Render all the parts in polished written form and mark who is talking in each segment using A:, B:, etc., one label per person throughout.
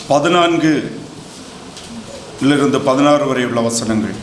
A: 14 வரை உள்ள வசனங்கள்.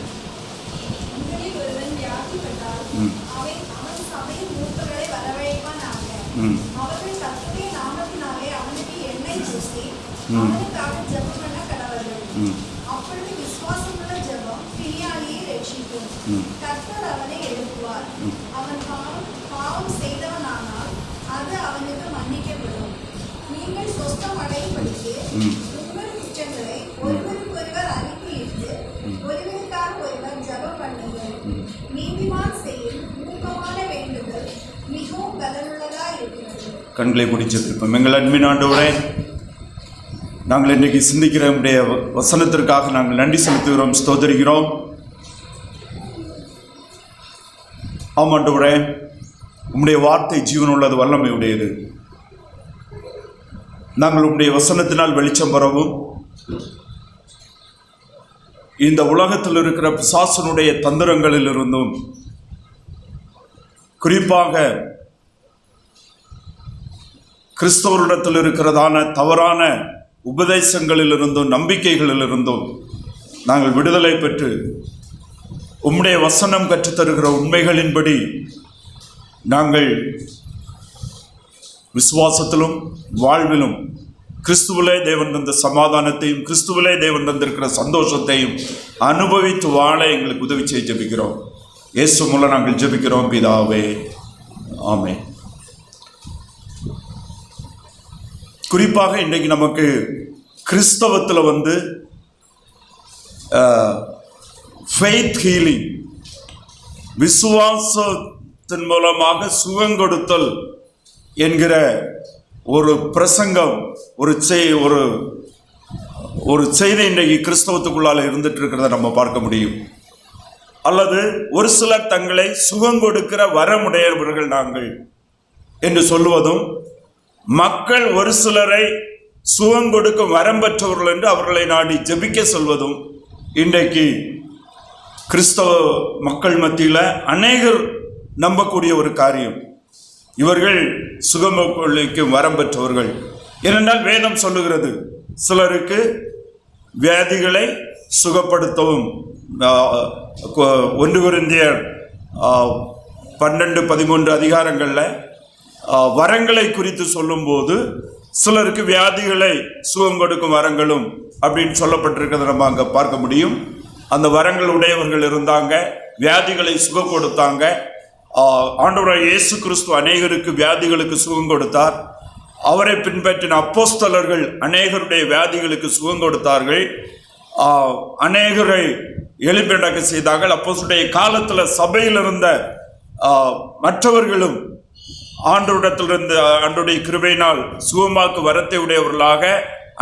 A: கண்களை முடிச்சிருப்போம். எங்கள் அன்பின் ஆண்டவரே, நாங்கள் இன்றைக்கு சிந்திக்கிற உடைய வசனத்திற்காக நாங்கள் நன்றி செலுத்துகிறோம், ஸ்தோத்திரிக்கிறோம். ஆமாண்டவரே, உம்முடைய வார்த்தை ஜீவனுள்ளது, வல்லமை உடையது. நாங்கள் உம்முடைய வசனத்தினால் வெளிச்சம் பெறவும், இந்த உலகத்தில் இருக்கிற பிசாசனுடைய தந்திரங்களில் இருந்தும், குறிப்பாக கிறிஸ்தவரிடத்தில் இருக்கிறதான தவறான உபதேசங்களிலிருந்தும் நம்பிக்கைகளிலிருந்தும் நாங்கள் விடுதலை பெற்று உம்முடைய வசனம் கற்றுத்தருகிற உண்மைகளின்படி நாங்கள் விசுவாசத்திலும் வாழ்விலும் கிறிஸ்துவிலே தேவன் தந்த சமாதானத்தையும் கிறிஸ்துவிலே தேவன் தந்திருக்கிற சந்தோஷத்தையும் அனுபவித்து வாழ எங்களுக்கு உதவி செய்ய ஜெபிக்கிறோம். இயேசு மூலம் நாங்கள் ஜெபிக்கிறோம் பிதாவே, ஆமென். குறிப்பாக இன்றைக்கு நமக்கு கிறிஸ்தவத்தில் ஃபெய்த் ஹீலிங், விசுவாசத்தின் மூலமாக சுகங்கொடுத்தல் என்கிற ஒரு பிரசங்கம், ஒரு செய்தி இன்றைக்கு கிறிஸ்தவத்துக்குள்ளால் இருந்துட்டு இருக்கிறத நம்ம பார்க்க முடியும். அல்லது ஒரு சிலர் தங்களை சுகங்கொடுக்கிற வரமுடையவர்கள் நாங்கள் என்று சொல்லுவதும், மக்கள் ஒரு சிலரை சுகங்கொடுக்கும் வரம் பெற்றவர்கள் என்று அவர்களை நாடி ஜெபிக்க சொல்வதும் இன்றைக்கு கிறிஸ்தவ மக்கள் மத்தியில் அநேகர் நம்பக்கூடிய ஒரு காரியம். இவர்கள் சுகமளிக்கும் வரம் பெற்றவர்கள். ஏனென்றால் வேதம் சொல்லுகிறது, சிலருக்கு வியாதிகளை சுகப்படுத்தவும். 1 கொரிந்தியர் 12-13 அதிகாரங்களில் வரங்களை குறித்து சொல்லும்போது சிலருக்கு வியாதிகளை சுகம் கொடுக்கும் வரங்களும் அப்படின்னு சொல்லப்பட்டிருக்கிறத நம்ம அங்கே பார்க்க முடியும். அந்த வரங்கள் உடையவர்கள் இருந்தாங்க, வியாதிகளை சுகம் கொடுத்தாங்க. ஆண்டவராகிய இயேசு கிறிஸ்து அநேகருக்கு வியாதிகளுக்கு சுகம் கொடுத்தார். அவரை பின்பற்றின அப்போஸ்தலர்கள் அநேகருடைய வியாதிகளுக்கு சுகம் கொடுத்தார்கள், அநேகரை எழுப்பி நடக்க செய்தார்கள். அப்போஸ்தலருடைய காலத்தில் சபையில் இருந்த மற்றவர்களும் ஆண்டவரிடத்திலிருந்து ஆண்டவருடைய கிருபையினால் சுகமாக்கு வரத்தை உடையவர்களாக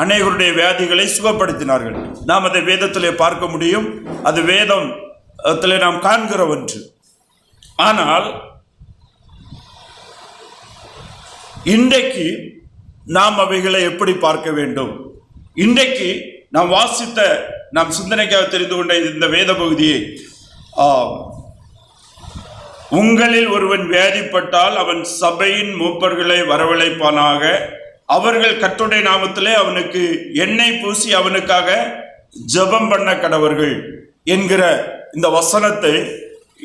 A: அநேகருடைய வியாதிகளை சுகப்படுத்தினார்கள். நாம் அதை வேதத்திலே பார்க்க முடியும். அது வேதத்திலே நாம் காண்கிற ஒன்று. ஆனால் இன்றைக்கு நாம் அவைகளை எப்படி பார்க்க வேண்டும்? இன்றைக்கு நாம் வாசித்த, நாம் சிந்தனைக்காக தெரிந்து கொண்ட இந்த வேத பகுதியை, உங்களில் ஒருவன் வியாதிப்பட்டால் அவன் சபையின் மூப்பர்களை வரவழைப்பானாக, அவர்கள் கர்த்தருடைய நாமத்திலே அவனுக்கு எண்ணெய் பூசி அவனுக்காக ஜெபம் பண்ண கடவர்கள் என்கிற இந்த வசனத்தை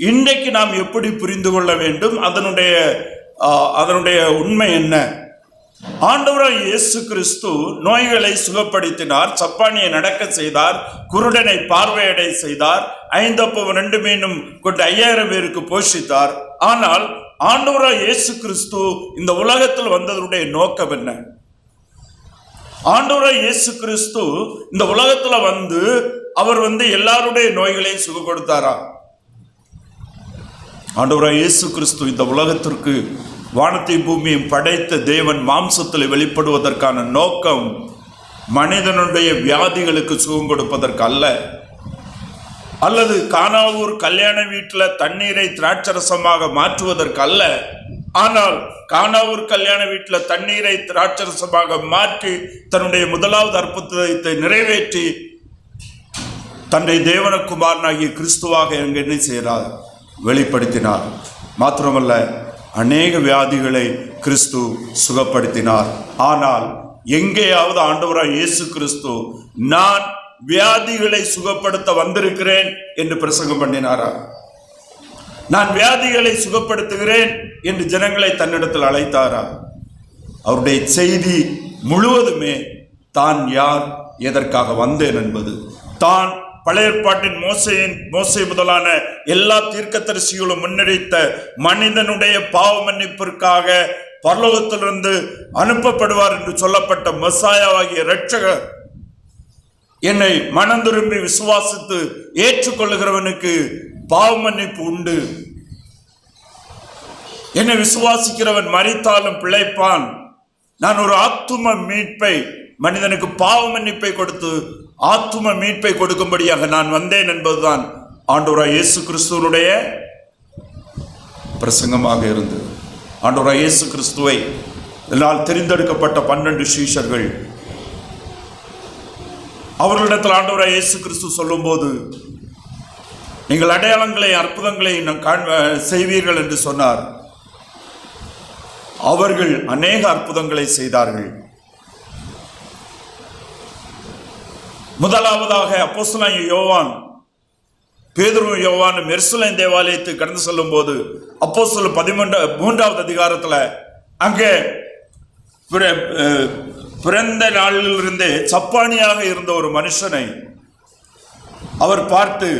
A: இன்றைக்கு நாம் எப்படி புரிந்து கொள்ள வேண்டும்? அதனுடைய உண்மை என்ன? ஆண்டவராகிய இயேசு கிறிஸ்து நோய்களை சுகப்படுத்தினார், சப்பானியை நடக்க செய்தார், குருடனை பார்வையடை செய்தார், 5 அப்பமும் 2 மீனும் கொண்டு 5000 பேருக்கு போஷித்தார். ஆனால் ஆண்டவராகிய இயேசு கிறிஸ்து இந்த உலகத்தில் வந்ததனுடைய நோக்கம் என்ன? ஆண்டவராகிய இயேசு கிறிஸ்து இந்த உலகத்தில் அவர் எல்லாருடைய நோய்களையும் சுகம் கொடுத்தாரா? ஆண்டவராகிய இயேசு கிறிஸ்து இந்த உலகத்திற்கு வானத்தை பூமியும் படைத்த தேவன் மாம்சத்தில் வெளிப்படுவதற்கான நோக்கம் மனிதனுடைய வியாதிகளுக்கு சுகம் கொடுப்பதற்கு அல்ல, அல்லது கானாவூர் கல்யாண வீட்டில் தண்ணீரை திராட்சரசமாக மாற்றுவதற்கு அல்ல. ஆனால் கானாவூர் கல்யாண வீட்டில் தண்ணீரை திராட்சரசமாக மாற்றி தன்னுடைய முதலாவது அற்புதத்தை நிறைவேற்றி தன்னை தேவனகுமாரனாகிய கிறிஸ்துவாக என்ன செய்கிறார்? வெளிப்படுத்தினார். மாத்திரமல்ல, அநேக வியாதிகளை கிறிஸ்து சுகப்படுத்தினார். ஆனால் எங்கேயாவது ஆண்டவராய் இயேசு கிறிஸ்து நான் வியாதிகளை சுகப்படுத்த வந்திருக்கிறேன் என்று பிரசங்கம் பண்ணினாரா? நான் வியாதிகளை சுகப்படுத்துகிறேன் என்று ஜனங்களை தன்னிடத்தில் அழைத்தாரா? அவருடைய செய்தி முழுவதுமே தான் யார், எதற்காக வந்தேன் என்பது. தான் பழைய ஏற்பாட்டின் மோசே முதலான எல்லா தீர்க்கதரிசிகளும் முன்னெடுத்த மனிதனுடைய பாவ மன்னிப்பிற்காக பரலோகத்திலிருந்து அனுப்பப்படுவார் என்று சொல்லப்பட்ட மெசாயாவாகிய இரட்சகர், என்னை மனம் திரும்பி விசுவாசித்து ஏற்றுக்கொள்ளுகிறவனுக்கு பாவ மன்னிப்பு உண்டு, என்னை விசுவாசிக்கிறவன் மரித்தாலும் பிழைப்பான், நான் ஒரு ஆத்தும மீட்பை, மனிதனுக்கு பாவ மன்னிப்பை கொடுத்து ஆத்தும மீட்பை கொடுக்கும்படியாக நான் வந்தேன் என்பதுதான் ஆண்டவராய் இயேசு கிறிஸ்துவனுடைய பிரசங்கமாக இருந்தது. ஆண்டவராய் இயேசு கிறிஸ்துவை என்னால் தெரிந்தெடுக்கப்பட்ட 12 சீஷர்கள், அவர்களிடத்தில் ஆண்டவராய் இயேசு கிறிஸ்து சொல்லும்போது, நீங்கள் அடையாளங்களை அற்புதங்களை செய்வீர்கள் என்று சொன்னார். அவர்கள் அநேக அற்புதங்களை செய்தார்கள். முதலாவதாக அப்போஸ்தலனாகிய யோவான், பேதுருவும் யோவானும் எருசலேம் தேவாலயத்துக்கு கடந்து செல்லும் போது அப்போஸ்தலர் 13வது அதிகாரத்தில் அங்கே பிறந்த நாளிலிருந்தே சப்பானியாக இருந்த ஒரு மனுஷனை அவர் பார்த்து,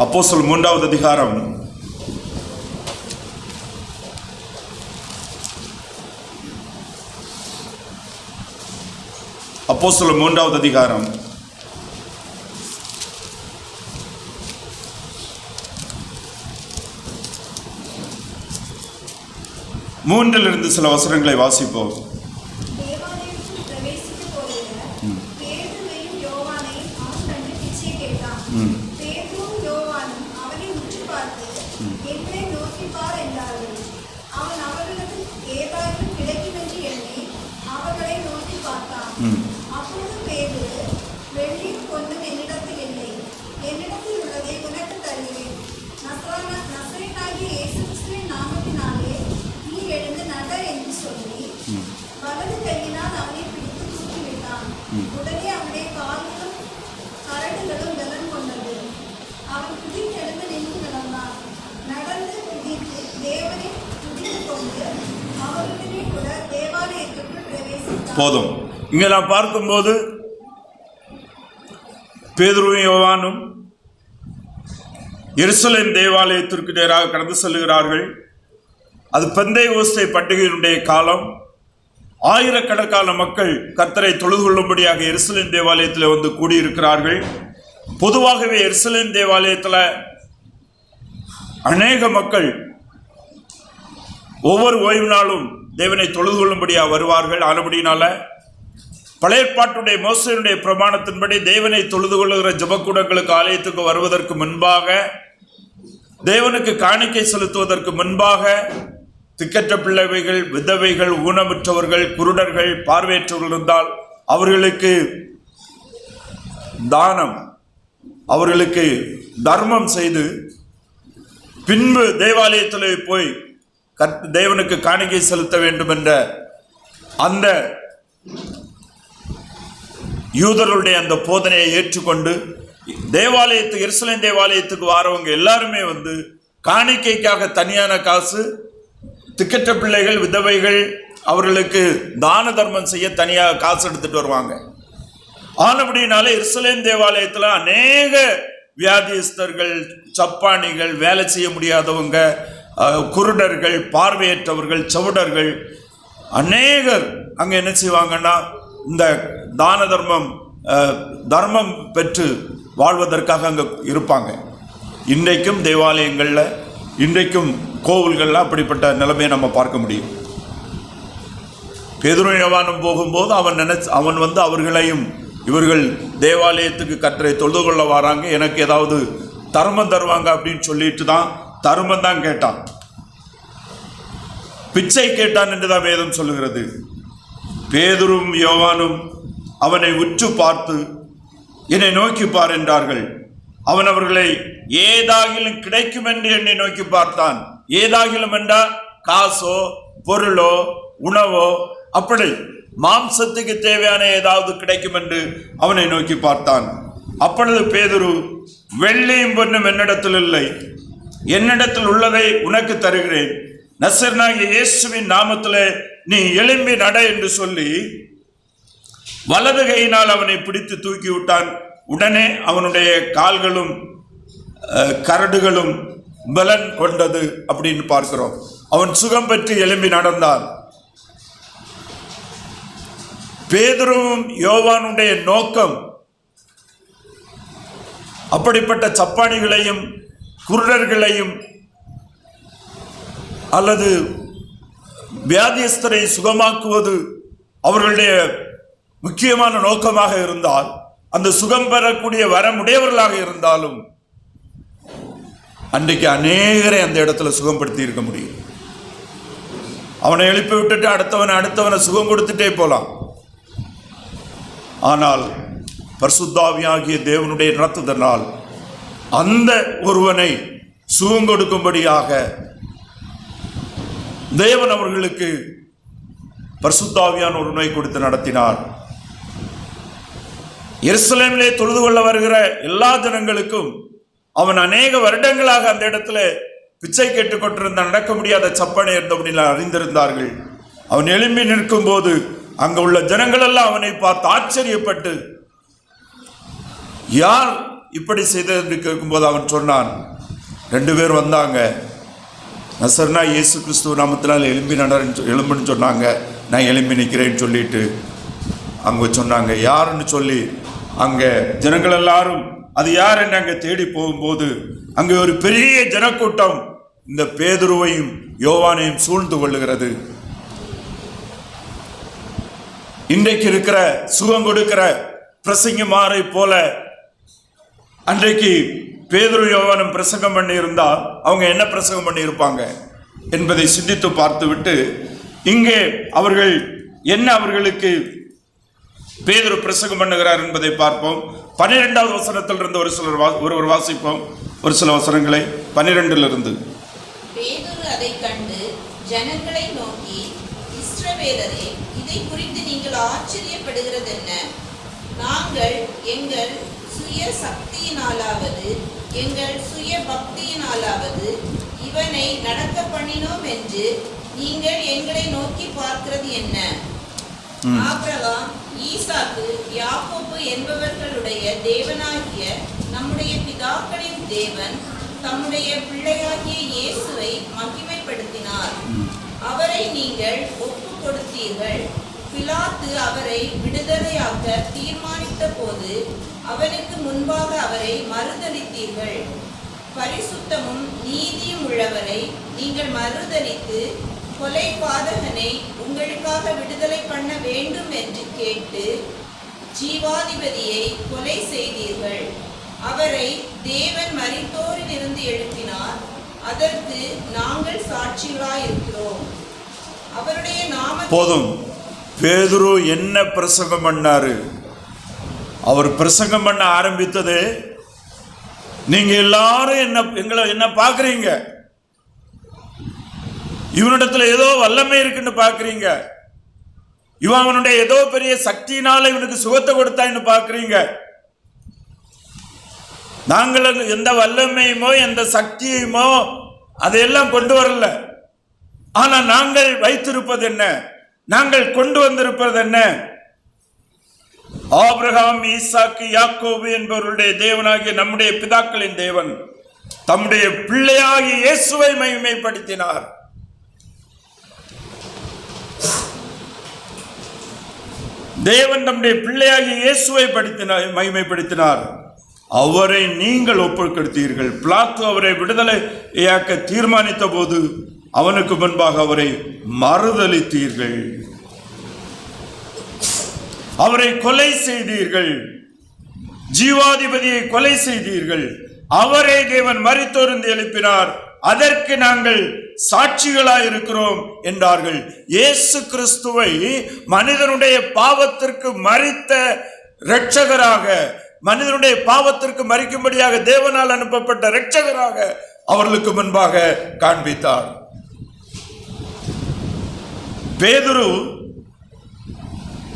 A: அப்போஸ்தலர் 3வது அதிகாரம் 3வது அதிகாரம் 3 சில வசனங்களை வாசிப்போம். போதும். இங்கே நாம் பார்க்கும்போது பேதுருவும் யோவானும் எருசலேம் தேவாலயத்திற்கு நேராக கடந்து செல்கிறார்கள். அது பெந்தைக்கோஸ்தே பண்டிகையினுடைய காலம். ஆயிரக்கணக்கான மக்கள் கர்த்தரை தொழுது கொள்ளும்படியாக எருசலேம் தேவாலயத்தில் வந்து கூடியிருக்கிறார்கள். பொதுவாகவே எருசலேம் தேவாலயத்தில் அநேக மக்கள் ஒவ்வொரு ஓய்வு நாளும் தேவனை தொழுது கொள்ளும்படியாக வருவார்கள். ஆனபடினால பழைய ஏற்பாட்டுடைய மோசேயுடைய பிரமாணத்தின்படி தேவனை தொழுது கொள்ளுகிற ஜெபக்கூடங்களுக்கு ஆலயத்துக்கு வருவதற்கு முன்பாக, தேவனுக்கு காணிக்கை செலுத்துவதற்கு முன்பாக, திக்கற்ற பிள்ளைகள், விதவைகள், ஊனமுற்றவர்கள், குருடர்கள், பார்வையற்றவர்கள் இருந்தால் அவர்களுக்கு தானம், அவர்களுக்கு தர்மம் செய்து பின்பு தேவாலயத்தில் போய் தேவனுக்கு காணிக்கை செலுத்த வேண்டும் என்ற அந்த யூதர்களுடைய அந்த போதனையை ஏற்றுக்கொண்டு தேவாலயத்துக்கு, எருசலேம் தேவாலயத்துக்கு வாரவங்க எல்லாருமே வந்து காணிக்கைக்காக தனியான காசு, திக்கற்ற பிள்ளைகள், விதவைகள், அவர்களுக்கு தான தர்மம் செய்ய தனியாக காசு எடுத்துட்டு வருவாங்க. ஆனபடினாலே எருசலேம் தேவாலயத்தில் அநேக வியாதியஸ்தர்கள், சப்பானிகள், வேலை செய்ய முடியாதவங்க, குருடர்கள், பார்வையற்றவர்கள், செவிடர்கள் அநேகர் அங்கே என்ன செய்வாங்கன்னா இந்த தான தர்மம் பெற்று வாழ்வதற்காக அங்கே இருப்பாங்க. இன்றைக்கும் தேவாலயங்களில், இன்றைக்கும் கோவில்களில் அப்படிப்பட்ட நிலைமையை நம்ம பார்க்க முடியும். பேதுரு யோவானும் போகும்போது அவன் வந்து அவர்களையும், இவர்கள் தேவாலயத்துக்கு கர்த்தரை தொழுது கொள்ள வராங்க, எனக்கு ஏதாவது தர்மம் தருவாங்க அப்படின்னு சொல்லிட்டு தான் தர்மம் தான் கேட்டான், பிச்சை கேட்டான் என்றுதான் வேதம் சொல்லுகிறது. பேதுரும் யோவானும் அவனை உற்று பார்த்து, என்னை நோக்கி பார் என்றார்கள். அவன் அவர்களை ஏதாகிலும் கிடைக்கும் என்று என்னை நோக்கி பார்த்தான். ஏதாகிலும் என்றால் காசோ, பொருளோ, உணவோ, அப்படி மாம்சத்துக்கு தேவையான ஏதாவது கிடைக்கும் என்று அவனை நோக்கி பார்த்தான். அப்பொழுது பேதுரு, வெள்ளியும் பொன்னும் என்னிடத்தில் இல்லை, என்னிடத்தில் உள்ளதை உனக்கு தருகிறேன், நசரேயனாகிய இயேசுவின் நாமத்திலே நீ எழும்பி நட என்று சொல்லி வலது கையினால் அவனை பிடித்து தூக்கி விட்டான். உடனே அவனுடைய கால்களும் கரடுகளும் பலன் கொண்டது அப்படின்னு பார்க்கிறோம். அவன் சுகம் பெற்று எழும்பி நடந்தான். பேதுருவும் யோவானுடைய நோக்கம் அப்படிப்பட்ட சப்பானிகளையும் குருடர்களையும் அல்லது வியாதியஸ்தரை சுகமாக்குவது அவர்களுடைய முக்கியமான நோக்கமாக இருந்தால், அந்த சுகம் பெறக்கூடிய வரமுடையவர்களாக இருந்தாலும் அன்றைக்கு அநேகரை அந்த இடத்துல சுகப்படுத்தி இருக்க முடியும். அவனை எழுப்பி விட்டுட்டு அடுத்தவனை சுகம் கொடுத்துட்டே போலாம். ஆனால் பரிசுத்தாவியாகிய தேவனுடைய நடத்துதனால் அந்த ஒருவனை சுகம் கொடுக்கும்படியாக தேவன் அவர்களுக்கு பரிசுத்தாவியான ஒருவனை கொடுத்து நடத்தினார். எருசலேமிலே தொழுது கொள்ள வருகிற எல்லா ஜனங்களுக்கும் அவன் அநேக வருடங்களாக அந்த இடத்துல பிச்சை கேட்டுக் கொண்டிருந்த நடக்க முடியாத சப்பனை இருந்தபடி அறிந்திருந்தார்கள். அவன் எழும்பி நிற்கும் போது அங்க உள்ள ஜனங்கள் எல்லாம் அவனை பார்த்து ஆச்சரியப்பட்டு, யார் இப்படி செய்தது என்று கேட்கும்போது அவன் சொன்னான், 2 பேர் வந்தாங்க, நசரேயனாகிய இயேசு கிறிஸ்துவ நாமத்தினால் எழும்புன்னு சொன்னாங்க, நான் எழும்பி நிற்கிறேன்னு சொல்லிட்டு அங்கே சொன்னாங்க. யாருன்னு சொல்லி அங்கே ஜனங்கள் எல்லாரும் அது யார் என்று அங்கே தேடி போகும்போது அங்கே ஒரு பெரிய ஜனக்கூட்டம் இந்த பேதுருவையும் யோவானையும் சூழ்ந்து கொள்ளுகிறது. இன்றைக்கு இருக்கிற சுகம் கொடுக்கிற பிரசங்கமாரை போல அன்றைக்கு பேதுரு யோவானும் பிரசங்கம் பண்ணி இருந்தா அவங்க என்ன பிரசங்கம் பண்ணி இருப்பாங்க என்பதை சிந்தித்து பார்த்துவிட்டு இங்கே அவர்கள் என்ன அவர்களுக்கு பேதுரு பிரசங்கம் பண்ணுகிறார் என்பதை பார்ப்போம். 12வது வசனத்திலிருந்து ஒருவர் வாசிப்போம். ஒரு சில வசனங்களை 12லிருந்து.
B: பேதுரு அதை கண்டு ஜனங்களை நோக்கி, இஸ்ரவேலரே, இதை குறித்து நீங்கள் ஆச்சரியப்படுகிறது என்ன? நாங்கள் எங்கள் சுய சக்தியினாலாவது எங்கள் சுய பக்தியினாலாவது இவனை நடக்க பண்ணினோம் என்று நீங்கள் எங்களை நோக்கி பார்க்கிறது என்ன? ஆபிரகாம், ஈசாக்கு, யாக்கோபு என்பவர்களுடைய தேவனாகிய நம்முடைய பிதாக்களின் தேவன் தம்முடைய பிள்ளையாகிய இயேசுவை மகிமைப்படுத்தினார். அவரை நீங்கள் ஒப்பு கொடுத்தீர்கள். பிலாத்து அவரை விடுதலையாக்க தீர்மானித்த போது அவனுக்கு முன்பாக அவரை மறுதலித்தீர்கள். பரிசுத்தமும் நீதியும் உள்ளவரை நீங்கள் மறுதலித்து கொலை பாதகனை உங்களுக்காக விடுதலை பண்ண வேண்டும் என்று கேட்டு ஜீவாதிபதியை கொலை செய்தீர்கள். அவரை தேவன் மரித்தோரில் இருந்து எழுப்பினார். அதற்கு நாங்கள் சாட்சிகளாயிருக்கிறோம். அவருடைய நாம
A: போதும். பேதுரு என்ன பிரசங்கம் பண்ணாரு? அவர் பிரசங்கம் பண்ண ஆரம்பித்தது, நீங்க எல்லாரும் என்ன பாக்குறீங்க, இவனிடத்துல ஏதோ வல்லமை இருக்குன்னு பாக்குறீங்க, இவனுடைய ஏதோ பெரிய சக்தியினால இவனுக்கு சுகத்தை கொடுத்தான்னு பாக்குறீங்க. நாங்கள் எந்த வல்லமையுமோ எந்த சக்தியுமோ அதையெல்லாம் கொண்டு வரல. ஆனா நாங்கள் வைத்திருப்பது என்ன, நாங்கள் கொண்டு வந்திருப்பது என்ன? ஆபிரகாம், ஈசாக்கு, யாக்கோபு என்பவருடைய தேவனாகிய நம்முடைய பிதாக்களின் தேவன் தம்முடைய பிள்ளையாகிய இயேசுவை மகிமைப்படுத்தினார். தேவன் நம்முடைய பிள்ளையாகிய இயேசுவை மகிமைப்படுத்தினார். அவரை நீங்கள் ஒப்புக்கொடுத்தீர்கள். பிலாத்து அவரை விடுதலையாக்க தீர்மானித்த போது அவனுக்கு முன்பாக அவரை மறுதலித்தீர்கள். அவரை கொலை செய்தீர்கள். ஜீவாதிபதியை கொலை செய்தீர்கள். அவரை தேவன் மரித்தோரிலிருந்து எழுப்பினார். அதற்கு நாங்கள் சாட்சிகளாயிருக்கிறோம் என்றார்கள். இயேசு கிறிஸ்துவை மனிதனுடைய பாவத்திற்கு மரித்த இரட்சகராக, மனிதனுடைய பாவத்திற்கு மரிக்கும்படியாக தேவனால் அனுப்பப்பட்ட இரட்சகராக அவர்களுக்கு முன்பாக காண்பித்தார். பேதுரு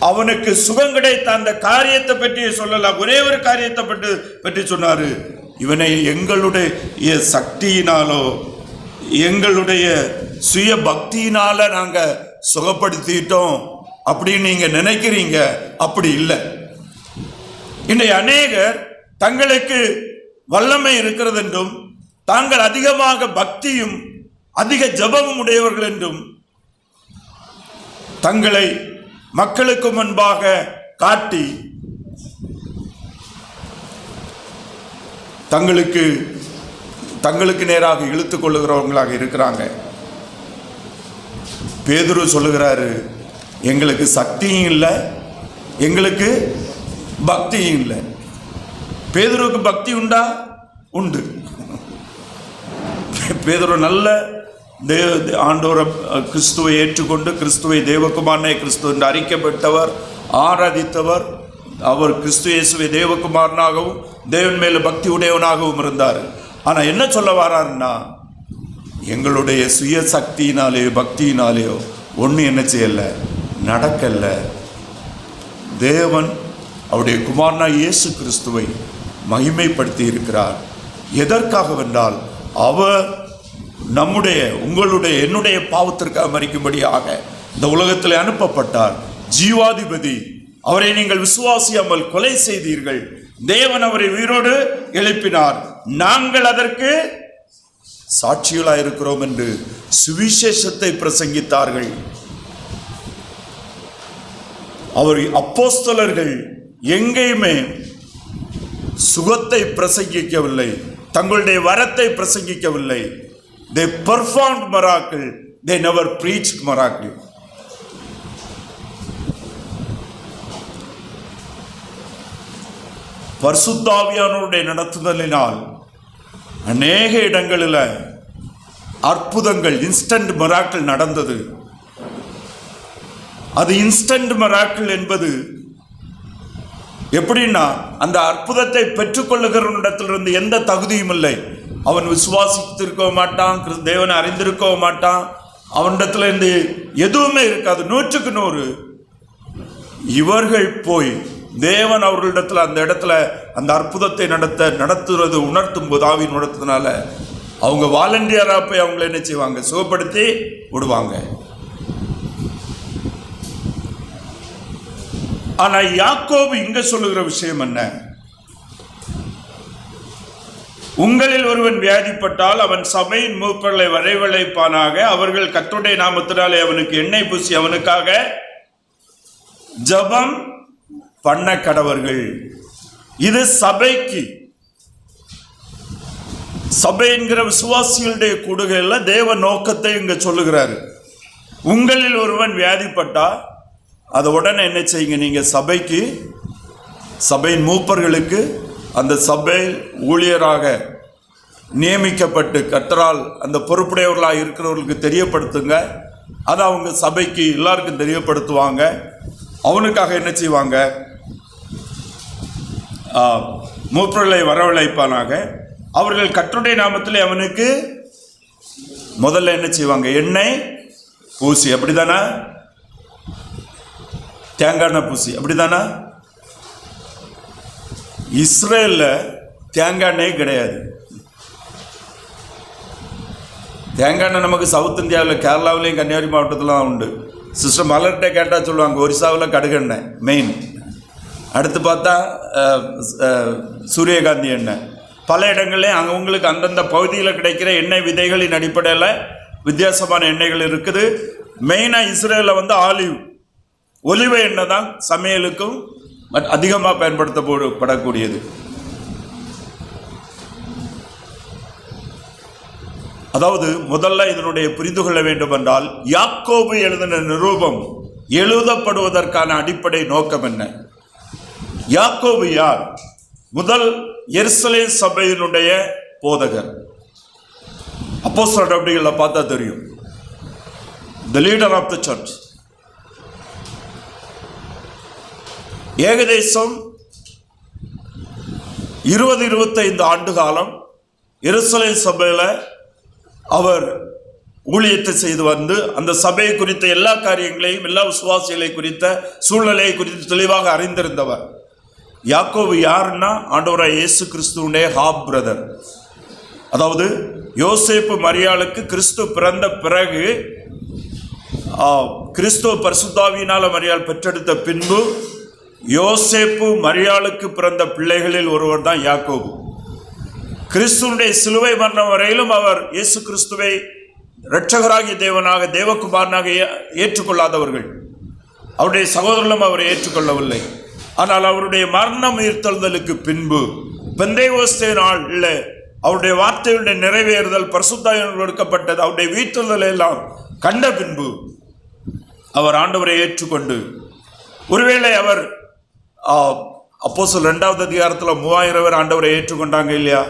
A: அவனுக்கு சுகம் கிடைத்த அந்த காரியத்தை பற்றி சொல்லலாம். ஒரே ஒரு காரியத்தை பற்றி சொன்னாரு. இவனை எங்களுடைய சக்தியினாலோ எங்களுடைய சுய பக்தியினால நாங்க சுகப்படுத்திட்டோம் அப்படின்னு நீங்க நினைக்கிறீங்க. அப்படி இல்லை. இன்றைய அநேகர் தங்களுக்கு வல்லமை இருக்கிறது என்றும் தாங்கள் அதிகமாக பக்தியும் அதிக ஜபமும் உடையவர்கள் என்றும் தங்களை மக்களுக்கு முன்பாக காட்டி தங்களுக்கு நேராக இழுத்துக் கொள்ளுகிறவங்களாக இருக்கிறாங்க. பேதுரு சொல்லுகிறாரு, எங்களுக்கு சக்தியும் இல்லை, எங்களுக்கு பக்தியும் இல்லை. பேதுருவுக்கு பக்தி உண்டா? உண்டு. பேதுரு நல்ல ஆண்டவரை கிறிஸ்துவை ஏற்றுக்கொண்டு கிறிஸ்துவை தேவகுமாரனே கிறிஸ்து என்று அறிக்கப்பட்டவர், ஆராதித்தவர். அவர் கிறிஸ்து இயேசுவை தேவகுமாரனாகவும் தேவன் மேல பக்தி உடையவனாகவும் இருந்தார். ஆனால் என்ன சொல்ல வராருன்னா, எங்களுடைய சுய சக்தியினாலேயோ பக்தியினாலேயோ ஒன்றும் என்ன செய்யலை, நடக்கல. தேவன் அவருடைய குமாரனா இயேசு கிறிஸ்துவை மகிமைப்படுத்தி இருக்கிறார். எதற்காகவென்றால் அவர் உங்களுடைய என்னுடைய பாவத்திற்காக மரிக்கும்படியாக இந்த உலகத்தில் அனுப்பப்பட்டார். ஜீவாதிபதி, அவரை நீங்கள் விசுவாசியாமல் கொலை செய்தீர்கள். தேவன் அவரை உயிரோடு எழுப்பினார். நாங்கள் அதற்கு சாட்சிகளாக இருக்கிறோம் என்று சுவிசேஷத்தை பிரசங்கித்தார்கள். அவர் அப்போஸ்தலர்கள் எங்கேயுமே சுகத்தை பிரசங்கிக்கவில்லை, தங்களுடைய வரத்தை பிரசங்கிக்கவில்லை. They performed miracle, they never preached miracle. பரிசுத்த ஆவியானவருடைய நடத்துதலினால் அநேக இடங்களில் அற்புதங்கள், இன்ஸ்டன்ட் மிராக்கிள் நடந்தது. அது இன்ஸ்டன்ட் மிராக்கிள் என்பது எப்படின்னா, அந்த அற்புதத்தை பெற்றுக்கொள்ளுகிறவனிடத்திலிருந்து எந்த தகுதியும் இல்லை. அவன் விசுவாசித்திருக்க மாட்டான், தேவனை அறிந்திருக்க மாட்டான், அவனிடத்துல இருந்து எதுவுமே இருக்காது. 100க்கு 100 இவர்கள் போய் தேவன் அவர்களிடத்துல அந்த இடத்துல அந்த அற்புதத்தை நடத்துறது உணர்த்தும் போது, ஆவியின் உணர்த்துனால அவங்க வாலண்டியரா போய் அவங்களை என்ன செய்வாங்க, சுகப்படுத்தி விடுவாங்க. ஆனா யாக்கோபு இங்க சொல்லுகிற விஷயம் என்ன? உங்களில் ஒருவன் வியாதிப்பட்டால் அவன் சபையின் மூப்பர்களை வரவழைப்பானாக. அவர்கள் கர்த்தருடைய நாமத்தினாலே அவனுக்கு எண்ணெய் பூசி அவனுக்காக ஜெபம் பண்ண கடவர்கள். இது சபைக்கு, சபை என்கிற விசுவாசிகளுடைய கூடுகையில தேவ நோக்கத்தை இங்க சொல்லுகிறாரு. உங்களில் ஒருவன் வியாதிப்பட்டா அதை உடனே என்ன செய்யுங்க, நீங்க சபைக்கு, சபையின் மூப்பர்களுக்கு, அந்த சபை ஊழியராக நியமிக்கப்பட்டு கர்த்தரால் அந்த பொறுப்புடையவர்களாக இருக்கிறவர்களுக்கு தெரியப்படுத்துங்க. அதை அவங்க சபைக்கு எல்லாருக்கும் தெரியப்படுத்துவாங்க. அவனுக்காக என்ன செய்வாங்க, மூப்பர்களை வரவழைப்பானாக. அவர்கள் கர்த்தருடைய நாமத்தில் அவனுக்கு முதல்ல என்ன செய்வாங்க, எண்ணெய் பூசி. அப்படிதானா? தேங்காய் எண்ணெய் பூசி. அப்படிதானா? இஸ்ரேல்ல தேங்காய் எண்ணெய் கிடையாது. தேங்காய் எண்ணெய் நமக்கு சவுத் இந்தியாவில் கேரளாவிலையும் கன்னியாகுமரி மாவட்டத்தில் தான் உண்டு. சிஸ்டர் மலர்கிட்ட கேட்டால் சொல்லுவாங்க, ஒரிசாவில் கடுகெண்ணெய் மெயின். அடுத்து பார்த்தா சூரியகாந்தி எண்ணெய். பல இடங்கள்லேயும் அவங்களுக்கு அந்தந்த பகுதியில் கிடைக்கிற எண்ணெய் விதைகளின் அடிப்படையில் வித்தியாசமான எண்ணெய்கள் இருக்குது. மெயினாக இஸ்ரேலில் ஒலிவ எண்ணெய் தான் சமையலுக்கும் அதிகமாக பயன்படுத்தப்படக்கூடியது. அதாவது முதல்ல இதனுடைய புரிந்து கொள்ள வேண்டும் என்றால், யாக்கோபு எழுதின நிருபம் எழுதப்படுவதற்கான அடிப்படை நோக்கம் என்ன? யாக்கோபு யார்? முதல் எருசலேம் சபையினுடைய போதகர். அப்போஸ்தலர் நடவடிக்கைகளை பார்த்தா தெரியும். The leader of the church. ஏகதேசம் 20-25 ஆண்டு காலம் எருசலேம் சபையில் அவர் ஊழியத்தை செய்து வந்து அந்த சபையை குறித்த எல்லா காரியங்களையும், எல்லா விசுவாசிகளை குறித்த சூழ்நிலையை குறித்து தெளிவாக அறிந்திருந்தவர். யாக்கோபு யாருன்னா ஆண்டவராய் இயேசு கிறிஸ்துவுடைய ஹாப் பிரதர். அதாவது யோசேப்பு மரியாளுக்கு கிறிஸ்து பிறந்த பிறகு கிறிஸ்துவ பரிசுத்தாவியினால மரியாள் பெற்றெடுத்த பின்பு யோசேப்பு மரியாளுக்கு பிறந்த பிள்ளைகளில் ஒருவர் தான் யாக்கோபு. கிறிஸ்துவனுடைய சிலுவை மரணம் வரையிலும் அவர் இயேசு கிறிஸ்துவை இரட்சகராகிய தேவனாக, தேவகுமாரனாக ஏற்றுக்கொள்ளாதவர்கள். அவருடைய சகோதரர்களும் அவரை ஏற்றுக்கொள்ளவில்லை. ஆனால் அவருடைய மரணம் உயிர்த்தெழுதலுக்கு பின்பு பெந்தேகோஸ்தே நாளில் அவருடைய வார்த்தையுடைய நிறைவேறுதல், பரிசுத்தாவியால் கொடுக்கப்பட்டது, அவருடைய உயிர்த்தெழுதலை எல்லாம் கண்ட பின்பு அவர் ஆண்டவரை ஏற்றுக்கொண்டு, ஒருவேளை அவர் அப்போஸ்தலர் 2வது அதிகாரத்தில் 3000 பேர் ஆண்டவரை ஏற்றுக்கொண்டாங்க இல்லையா,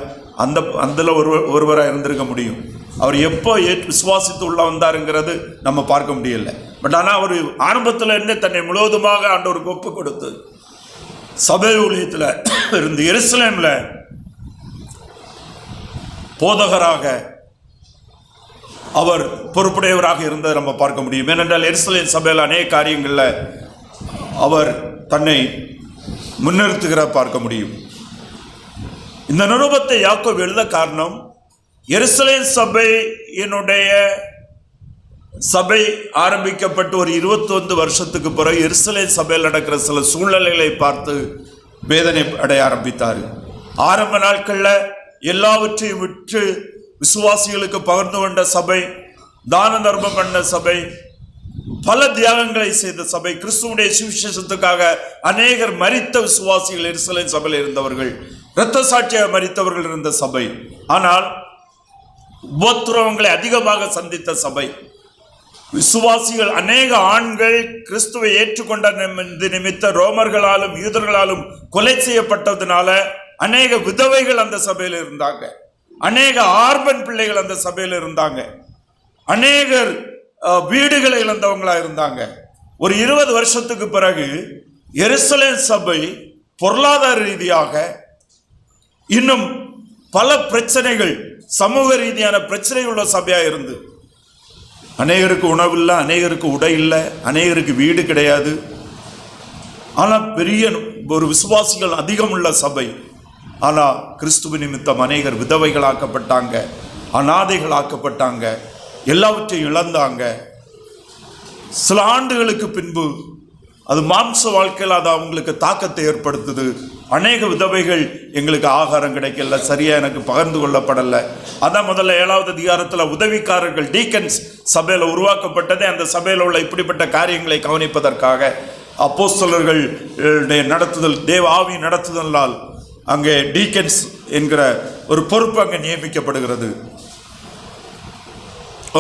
A: அதில் ஒருவராக இருந்திருக்க முடியும். அவர் எப்போ விசுவாசித்து உள்ள வந்தாருங்கிறது நம்ம பார்க்க முடியல. பட் ஆனால் அவர் ஆரம்பத்தில் இருந்தே தன்னை முழுவதுமாக ஆண்டவருக்கு ஒப்பு கொடுத்து சபை ஊழியத்தில் இருந்து எருசலேமில் போதகராக அவர் பொறுப்புடையவராக இருந்ததை நம்ம பார்க்க முடியும். ஏனென்றால் எருசலேம் சபையில் அநேக காரியங்களில் அவர் தன்னை முன்னிறுத்துகிற பார்க்க முடியும். இந்த நிருபத்தை யாக்கோபு எழுத காரணம், எருசலேம் சபை ஆரம்பிக்கப்பட்டு ஒரு 21 வருஷத்துக்கு பிறகு எருசலேம் சபையில் நடக்கிற சில சூழ்நிலைகளை பார்த்து வேதனை அடைய ஆரம்பித்தார். ஆரம்ப நாட்களில் எல்லாவற்றையும் விட்டு விசுவாசிகளுக்கு பகிர்ந்து கொண்ட சபை, தான தர்மம் பண்ண சபை, பல தியாகங்களை செய்த சபை, கிறிஸ்துவுடைய சுவிசேஷத்துக்காக அநேகர் மரித்த விசுவாசிகள் எருசலேம் சபையில் இருந்தவர்கள், இரத்த சாட்சியாக மரித்தவர்கள் இருந்த சபை. ஆனால் உபத்திரவங்களை அதிகமாக சந்தித்த சபை. விசுவாசிகள் அநேக ஆண்கள் கிறிஸ்துவை ஏற்றுக்கொண்ட நிமித்த ரோமர்களாலும் யூதர்களாலும் கொலை செய்யப்பட்டதுனால அநேக விதவைகள் அந்த சபையில் இருந்தாங்க. அநேக ஆர்பன் பிள்ளைகள் அந்த சபையில் இருந்தாங்க. அநேகர் வீடுகளை இழந்தவங்களா இருந்தாங்க. ஒரு 20 வருஷத்துக்கு பிறகு எருசலேம் சபை பொருளாதார ரீதியாக இன்னும் பல பிரச்சனைகள், சமூக ரீதியான பிரச்சனைகள் உள்ள சபையாக இருந்து, அநேகருக்கு உணவு இல்லை, அநேகருக்கு உடை இல்லை, அநேகருக்கு வீடு கிடையாது. ஆனால் பெரிய ஒரு விசுவாசிகள் அதிகம் உள்ள சபை. ஆனால் கிறிஸ்துவ நிமித்தம் அநேகர் விதவைகளாக்கப்பட்டாங்க, அநாதைகளாக்கப்பட்டாங்க, எல்லாவற்றையும் இழந்தாங்க. சில ஆண்டுகளுக்கு பின்பு அது மாம்ச வாழ்க்கையில் அது அவங்களுக்கு தாக்கத்தை ஏற்படுத்துது. அநேக விதவைகள் எங்களுக்கு ஆகாரம் கிடைக்கல, சரியாக எனக்கு பகிர்ந்து கொள்ளப்படலை. அதான் முதல்ல 7வது அதிகாரத்தில் உதவிக்காரர்கள், டீக்கன்ஸ் சபையில் உருவாக்கப்பட்டதே அந்த சபையில் உள்ள இப்படிப்பட்ட காரியங்களை கவனிப்பதற்காக. அப்போஸ்தலர்களுடைய நடத்துதல், தேவ ஆவி நடத்துதலால் அங்கே டீக்கன்ஸ் என்கிற ஒரு பொறுப்பு அங்கே நியமிக்கப்படுகிறது.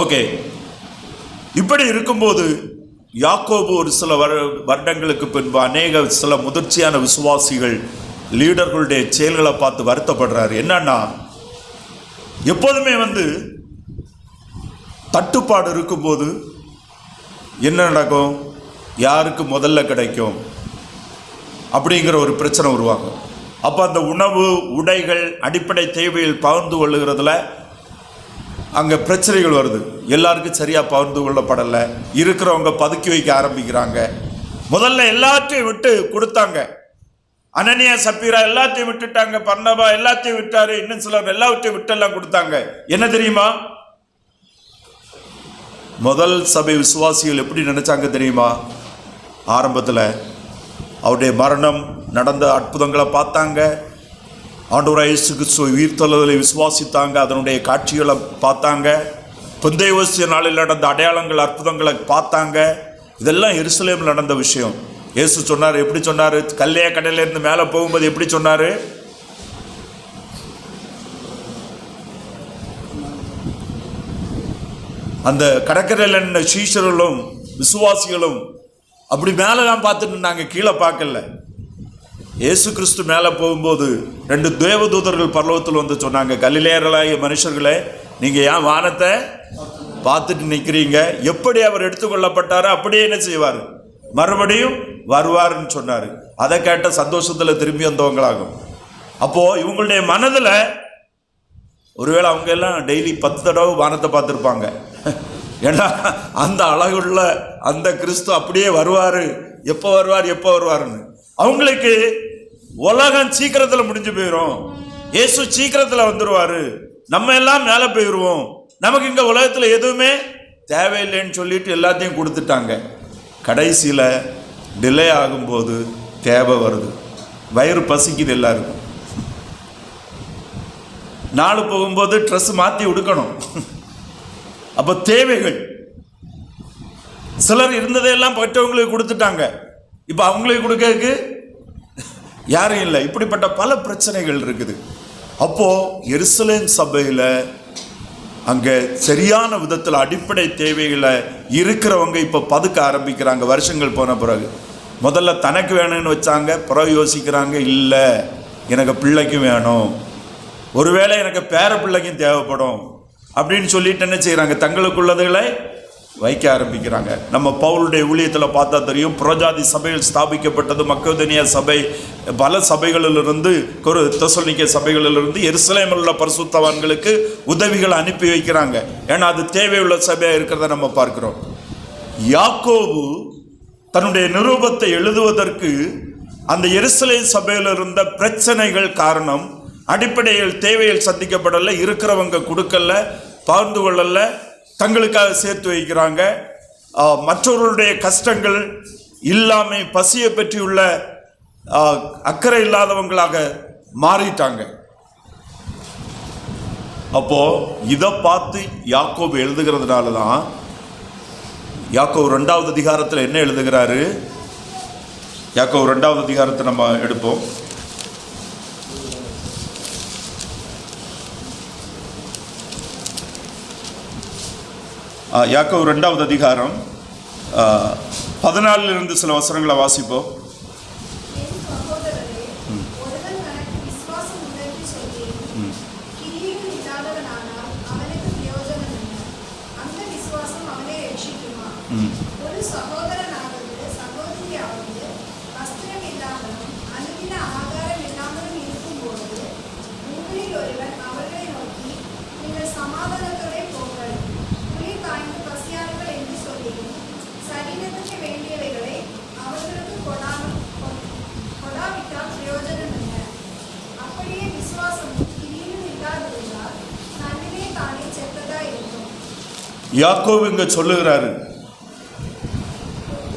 A: ஓகே, இப்படி இருக்கும்போது யாக்கோபு ஒரு சில வருடங்களுக்கு பின்பு அநேக சில முதிர்ச்சியான விசுவாசிகள், லீடர்களுடைய செயல்களை பார்த்து வருத்தப்படுறாரு. என்னன்னா, எப்போதுமே தட்டுப்பாடு இருக்கும்போது என்ன நடக்கும், யாருக்கு முதல்ல கிடைக்கும் அப்படிங்கிற ஒரு பிரச்சனை உருவாகும். அப்போ அந்த உணவு, உடைகள், அடிப்படை தேவைகள் பகிர்ந்து கொள்ளுகிறதுல அங்கே பிரச்சனைகள் வருது. எல்லாருக்கும் சரியாக பகிர்ந்து கொள்ளப்படலை. இருக்கிறவங்க பதுக்கி வைக்க ஆரம்பிக்கிறாங்க. முதல்ல எல்லாத்தையும் விட்டு கொடுத்தாங்க. அனனியா, சப்பீரா எல்லாத்தையும் விட்டுட்டாங்க. பர்னபா எல்லாத்தையும் விட்டாரு. இன்னும் சிலர் எல்லாவற்றையும் விட்டெல்லாம் கொடுத்தாங்க. என்ன தெரியுமா, முதல் சபை விசுவாசிகள் எப்படி நினைச்சாங்க தெரியுமா? ஆரம்பத்தில் அவருடைய மரணம் நடந்த அற்புதங்களை பார்த்தாங்க, ஆண்டவராகிய இயேசு கிறிஸ்துவை உயிர்த்தெழுதலை விசுவாசித்தாங்க, அதனுடைய காட்சிகளை பார்த்தாங்க, பெந்தேகோஸ்தே நாளில் நடந்த அடையாளங்கள், அற்புதங்களை பார்த்தாங்க. இதெல்லாம் எருசலேமில் நடந்த விஷயம். இயேசு சொன்னார், எப்படி சொன்னார்? கல்லையா கடையிலேருந்து மேலே போகும்போது எப்படி சொன்னார்? அந்த கடற்கரையில் நின்ற சீஷர்களும் விசுவாசிகளும் அப்படி மேலே தான் பார்த்துட்டு இருந்தாங்க, கீழே பார்க்கல. இயேசு கிறிஸ்து மேலே போகும்போது 2 தேவதூதர்கள் பரலோகத்தில் சொன்னாங்க, கலிலேயர்களாகிய மனுஷர்களே, நீங்கள் ஏன் வானத்தை பார்த்துட்டு நிற்கிறீங்க? எப்படி அவர் எடுத்துக்கொள்ளப்பட்டாரோ அப்படியே என்ன செய்வார்? மறுபடியும் வருவார்னு சொன்னார். அதை கேட்ட சந்தோஷத்தில் திரும்பி வந்தவங்களாகும். அப்போது இவங்களுடைய மனதில் ஒருவேளை அவங்க எல்லாம் டெய்லி 10 தடவை வானத்தை பார்த்துருப்பாங்க. ஏன்னா அந்த அழகுள்ள அந்த கிறிஸ்து அப்படியே வருவார், எப்போ வருவாருன்னு. அவங்களுக்கு உலகம் சீக்கிரத்தில் முடிஞ்சு போயிடும், இயேசு சீக்கிரத்தில் வந்துடுவார், நம்ம எல்லாம் மேலே போயிடுவோம், நமக்கு இங்கே உலகத்தில் எதுவுமே தேவையில்லைன்னு சொல்லிட்டு எல்லாத்தையும் கொடுத்துட்டாங்க. கடைசியில் டிலே ஆகும்போது தேவை வருது, வயிறு பசிக்குது எல்லாருக்கும். நாள் போகும்போது ட்ரெஸ் மாற்றி உடுக்கணும். அப்போ தேவைகள், சிலர் இருந்ததையெல்லாம் பெற்றவங்களுக்கு கொடுத்துட்டாங்க, இப்போ அவங்களுக்கு கொடுக்கறதுக்கு யாரும் இல்லை. இப்படிப்பட்ட பல பிரச்சனைகள் இருக்குது. அப்போ எருசலேம் சபையில் அங்கே சரியான விதத்தில் அடிப்படை தேவைகளை இருக்கிறவங்க இப்போ பதுக்க ஆரம்பிக்கிறாங்க. வருஷங்கள் போன பிறகு முதல்ல தனக்கு வேணும்னு வச்சாங்க, பிறகு யோசிக்கிறாங்க, இல்லை எனக்கு பிள்ளைக்கும் வேணும், ஒருவேளை எனக்கு பேர பிள்ளைக்கும் தேவைப்படும் அப்படின்னு சொல்லிட்டு என்ன செய்கிறாங்க, தங்களுக்குள்ளதுகளை வைக்க ஆரம்பிக்கிறாங்க. நம்ம பவுலுடைய ஊழியத்தில் பார்த்தா தெரியும், புறஜாதி சபைகள் ஸ்தாபிக்கப்பட்டது. மக்கெதோனியா சபை பல சபைகளிலிருந்து, தெசலோனிக்கே சபைகளிலிருந்து எருசலேமில் உள்ள பரிசுத்தவான்களுக்கு உதவிகளை அனுப்பி வைக்கிறாங்க. ஏன்னா அது தேவையுள்ள சபையாக இருக்கிறத நம்ம பார்க்கிறோம். யாக்கோபு தன்னுடைய நிருபத்தை எழுதுவதற்கு அந்த எருசலேம் சபையில் இருந்த பிரச்சனைகள் காரணம், அடிப்படையில் தேவைகள் சந்திக்கப்படலை, இருக்கிறவங்க கொடுக்கல, பகிர்ந்து கொள்ளல, தங்களுக்காக சேர்த்து வைக்கிறாங்க. மற்றவர்களுடைய கஷ்டங்கள் இல்லாமை, பசியை பற்றியுள்ள அக்கறை இல்லாதவங்களாக மாறிட்டாங்க. அப்போ இதை பார்த்து யாக்கோபு எழுதுகிறதுனால தான் யாக்கோபு 2வது அதிகாரத்தில் என்ன எழுதுகிறாரு, யாக்கோபு 2வது அதிகாரத்தை நம்ம எடுப்போம். யாக்கோபு 2வது அதிகாரம் 14 சில வசனங்களை வாசிப்போம். யாக்கோபு இங்க சொல்லுகிறாரு,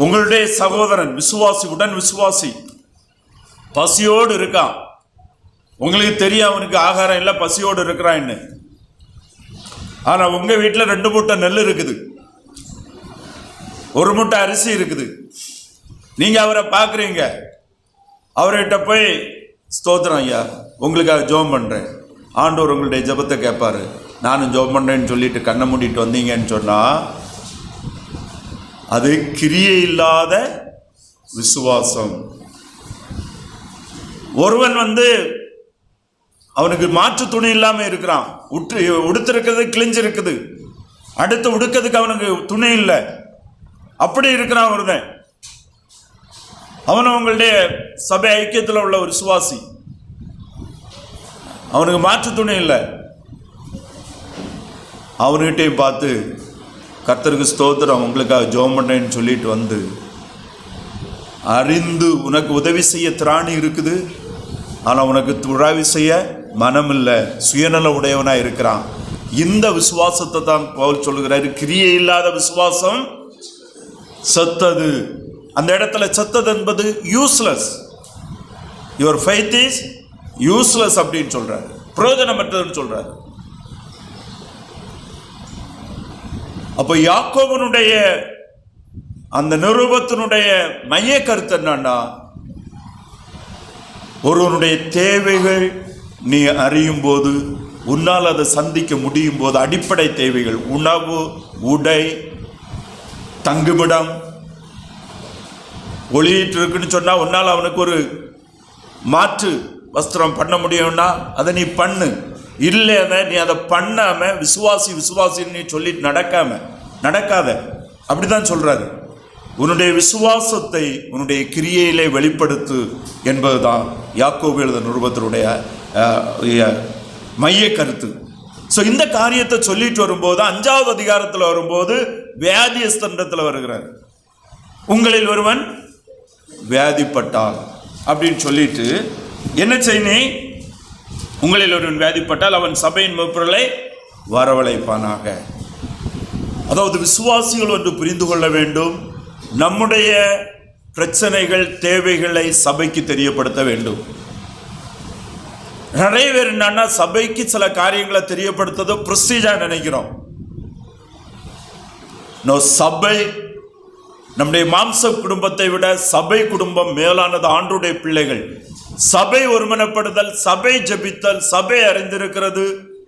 A: உங்களுடைய சகோதரன் விசுவாசி, உடன் விசுவாசி பசியோடு இருக்கான், உங்களுக்கு தெரியும் அவனுக்கு ஆகாரம் இல்லை, பசியோடு இருக்கிறான்னு. ஆனா உங்க வீட்டில் 2 மூட்டை நெல் இருக்குது, 1 மூட்டை அரிசி இருக்குது. நீங்க அவரை பார்க்குறீங்க, அவர்கிட்ட போய் ஸ்தோத்திரம் ஐயா உங்களுக்காக ஜெபம் பண்றேன், ஆண்டவர் உங்களுடைய ஜெபத்தை கேட்பாரு, நானும் ஜெபம் பண்றேன்னு சொல்லிட்டு கண்ணை மூடிட்டு வந்தீங்கன்னு சொன்னா அது கிரியை இல்லாத விசுவாசம். ஒருவன் அவனுக்கு மாற்று துணி இல்லாம இருக்கிறான், உடுத்திருக்கிறது கிழிஞ்சிருக்குது, அடுத்து உடுக்கிறதுக்கு அவனுக்கு துணி இல்லை, அப்படி இருக்கிறான் ஒருவன். அவன் உங்களுடைய சபை ஐக்கியத்தில் உள்ள ஒரு விசுவாசி, அவனுக்கு மாற்று துணி இல்லை. அவனுகிட்டையும் பார்த்து கர்த்தருக்கு ஸ்தோத்திரம் உங்களுக்காக ஜெபம் பண்றேன்னு சொல்லிட்டு அறிந்து உனக்கு உதவி செய்ய திராணி இருக்குது, ஆனால் உனக்கு உதவி செய்ய மனம் இல்லை, சுயநல உடையவனாக இருக்கிறான். இந்த விசுவாசத்தை தான் பவுல் சொல்லுகிறாரு, கிரியை இல்லாத விசுவாசம் செத்தது. அந்த இடத்துல செத்தது என்பது useless, your faith is useless அப்படின்னு சொல்றாரு, பிரயோஜனமற்றதுன்னு சொல்றாரு. அப்போ யாக்கோபனுடைய அந்த நிருபத்தினுடைய மைய கருத்து என்னன்னா, ஒருவனுடைய தேவைகள் நீ அறியும் போது, உன்னால் அதை சந்திக்க முடியும் போது, அடிப்படை தேவைகள் உணவு, உடை, தங்குமிடம், ஒளியிட்டு இருக்குன்னு சொன்னா உன்னால் அவனுக்கு ஒரு மாற்று வஸ்திரம் பண்ண முடியும்னா அதை நீ பண்ணு. இல்லை நீ அதை பண்ணாம விசுவாசின்னு நீ சொல்லிட்டு நடக்காத. அப்படிதான் சொல்றாரு. உன்னுடைய விசுவாசத்தை உன்னுடைய கிரியையிலே வெளிப்படுத்து என்பதுதான் யாக்கோபு எழுதின நிருபத்தினுடைய மைய கருத்து. ஸோ இந்த காரியத்தை சொல்லிட்டு வரும்போது 5வது அதிகாரத்தில் வரும்போது வியாதியஸ்தண்டத்தில் வருகிறார். உங்களில் ஒருவன் வியாதிப்பட்டால் அப்படின்னு சொல்லிட்டு என்ன செய்யணும்? உங்களில் ஒருவன் வியாதிப்பட்டால் அவன் சபையின் மூப்பர்களை வரவழைப்பானாக. அதாவது விசுவாசிகள் ஒன்று புரிந்து கொள்ள வேண்டும், நம்முடைய பிரச்சனைகள் தேவைகளை சபைக்கு தெரியப்படுத்த வேண்டும். நிறைய பேர் என்னன்னா சபைக்கு சில காரியங்களை தெரியப்படுத்துறது பிரஸ்டீஜா நினைக்கிறோம். சபை நம்முடைய மாம்ச குடும்பத்தை விட சபை குடும்பம் மேலானது. ஆண்டவருடைய பிள்ளைகள் சபை ஒருமனப்படுதல், சபை ஜெபித்தல், சபை அறிந்திருக்கிறது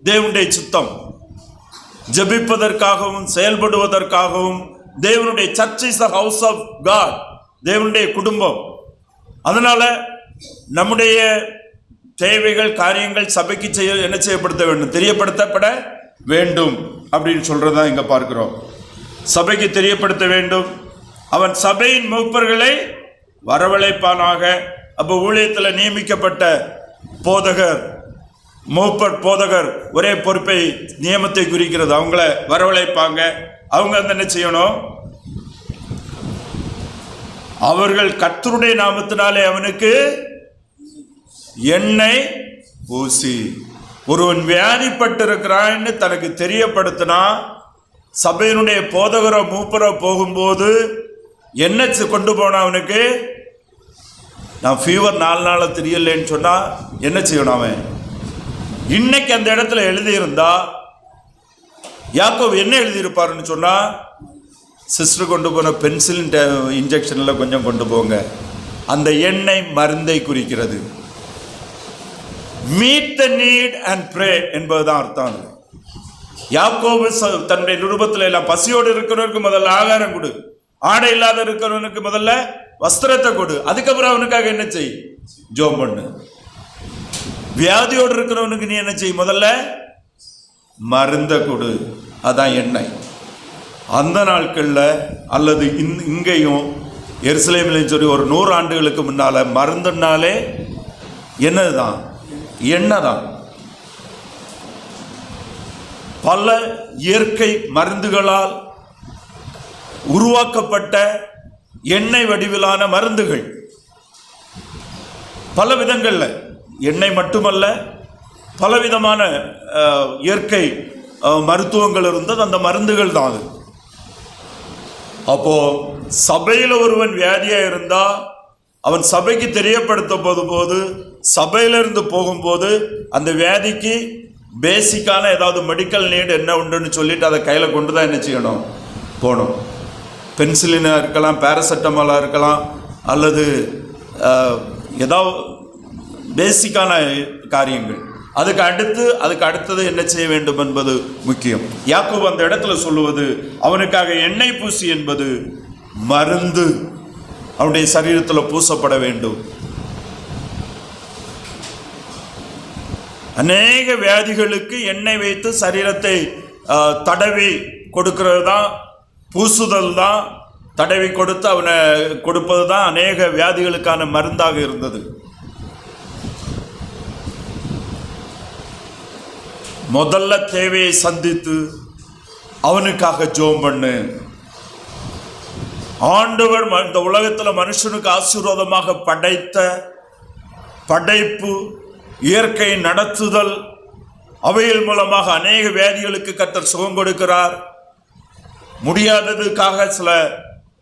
A: தேவனுடைய சித்தம். ஜெபிப்பதற்காகவும் செயல்படுவதற்காகவும் தேவனுடைய church is the house of God, தேவனுடைய குடும்பம். அதனால நம்முடைய தேவைகள் காரியங்கள் சபைக்கு என்ன செய்யப்படுத்த வேண்டும்? தெரியப்படுத்தப்பட வேண்டும் அப்படின்னு சொல்றதா இங்க பார்க்கிறோம். சபைக்கு தெரியப்படுத்த வேண்டும். அவன் சபையின் மூப்பர்களை வரவழைப்பானாக. அப்போ ஊழியத்தில் நியமிக்கப்பட்ட போதகர், மூப்பர் போதகர் ஒரே பொறுப்பை நியமத்தை குறிக்கிறது. அவங்கள வரவழைப்பாங்க. அவங்க வந்து என்ன செய்யணும்? அவர்கள் கர்த்தருடைய நாமத்தினாலே அவனுக்கு எண்ணெய் பூசி. ஒருவன் வியாதிப்பட்டிருக்கிறான்னு தனக்கு தெரியப்படுத்தினா சபையினுடைய போதகரோ மூப்பரோ போகும்போது என்ன கொண்டு போனா அவனுக்கு? நான் ஃபீவர் 4 நாளாக தெரியலன்னு சொன்னா என்ன செய்யணும்? அவன் இன்னைக்கு அந்த இடத்துல எழுதியிருந்தா யாக்கோபு என்ன எழுதியிருப்பாருன்னு சொன்னா, சிஸ்டர் கொண்டு போன பென்சில் இன்ஜெக்ஷன்ல கொஞ்சம் கொண்டு போங்க. அந்த எண்ணெய் மருந்தை குறிக்கிறது. Meet the need and pray என்பதுதான் அர்த்தம். யாக்கோபு தன்னுடைய நிருபத்தில் எல்லாம் பசியோடு இருக்கிறவனுக்கு முதல்ல ஆகாரம் கொடு, ஆடை இல்லாத இருக்கிறவனுக்கு முதல்ல வஸ்திரத்தை கொடு, அதுக்கப்புறம் அவனுக்காக என்ன செய்? ஜெபம் பண்ணு. வியாதியோடு இருக்கிறவனுக்கு நீ என்ன செய்? முதல்ல மருந்த கொடு, அதான் எண்ணெய். அந்த நாட்கள்ல அல்லது இங்கேயும் எருசலேமிலும் சொல்லி ஒரு 100 ஆண்டுகளுக்கு முன்னால மருந்துனாலே என்னதுதான்? எண்ணெய் தான். பல இயற்கை மருந்துகளால் உருவாக்கப்பட்ட எண்ணெய் வடிவிலான மருந்துகள் பல விதங்கள்ல, எண்ணெய் மட்டுமல்ல பலவிதமான இயற்கை மருத்துவங்கள் இருந்தது. அந்த மருந்துகள் தான் அது. அப்போ சபையில் ஒருவன் வியாதியா இருந்தா அவன் சபைக்கு தெரியப்படுத்த போது சபையிலிருந்து போகும்போது அந்த வியாதிக்கு பேசிக்கான ஏதாவது மெடிக்கல் நீட் என்ன உண்டுன்னு சொல்லிட்டு அதை கையில் கொண்டு தான் என்ன செய்யணும்? போகணும். பென்சிலினாக இருக்கலாம், பேராசெட்டமாலாக இருக்கலாம், அல்லது ஏதாவது பேசிக்கான காரியங்கள். அதுக்கு அடுத்தது என்ன செய்ய வேண்டும் என்பது முக்கியம். யாக்கோபு அந்த இடத்துல சொல்லுவது அவனுக்காக எண்ணெய் பூசி என்பது மருந்து அவனுடைய சரீரத்தில் பூசப்பட வேண்டும். அநேக வியாதிகளுக்கு எண்ணெய் வைத்து சரீரத்தை தடவி கொடுக்கிறது தான், பூசுதல் தான், தடவி கொடுத்து அவனை கொடுப்பது தான் அநேக வியாதிகளுக்கான மருந்தாக இருந்தது. முதல்ல தேவையை சந்தித்து அவனுக்காக ஜெபம் பண்ணு. ஆண்டவர் இந்த உலகத்தில் மனுஷனுக்கு ஆசீர்வாதமாக படைத்த படைப்பு, இயற்கை நடத்துதல், அவைகள் மூலமாக அநேக வியாதிகளுக்கு கர்த்தர் சுகம் கொடுக்கிறார். முடியாததுக்காக சில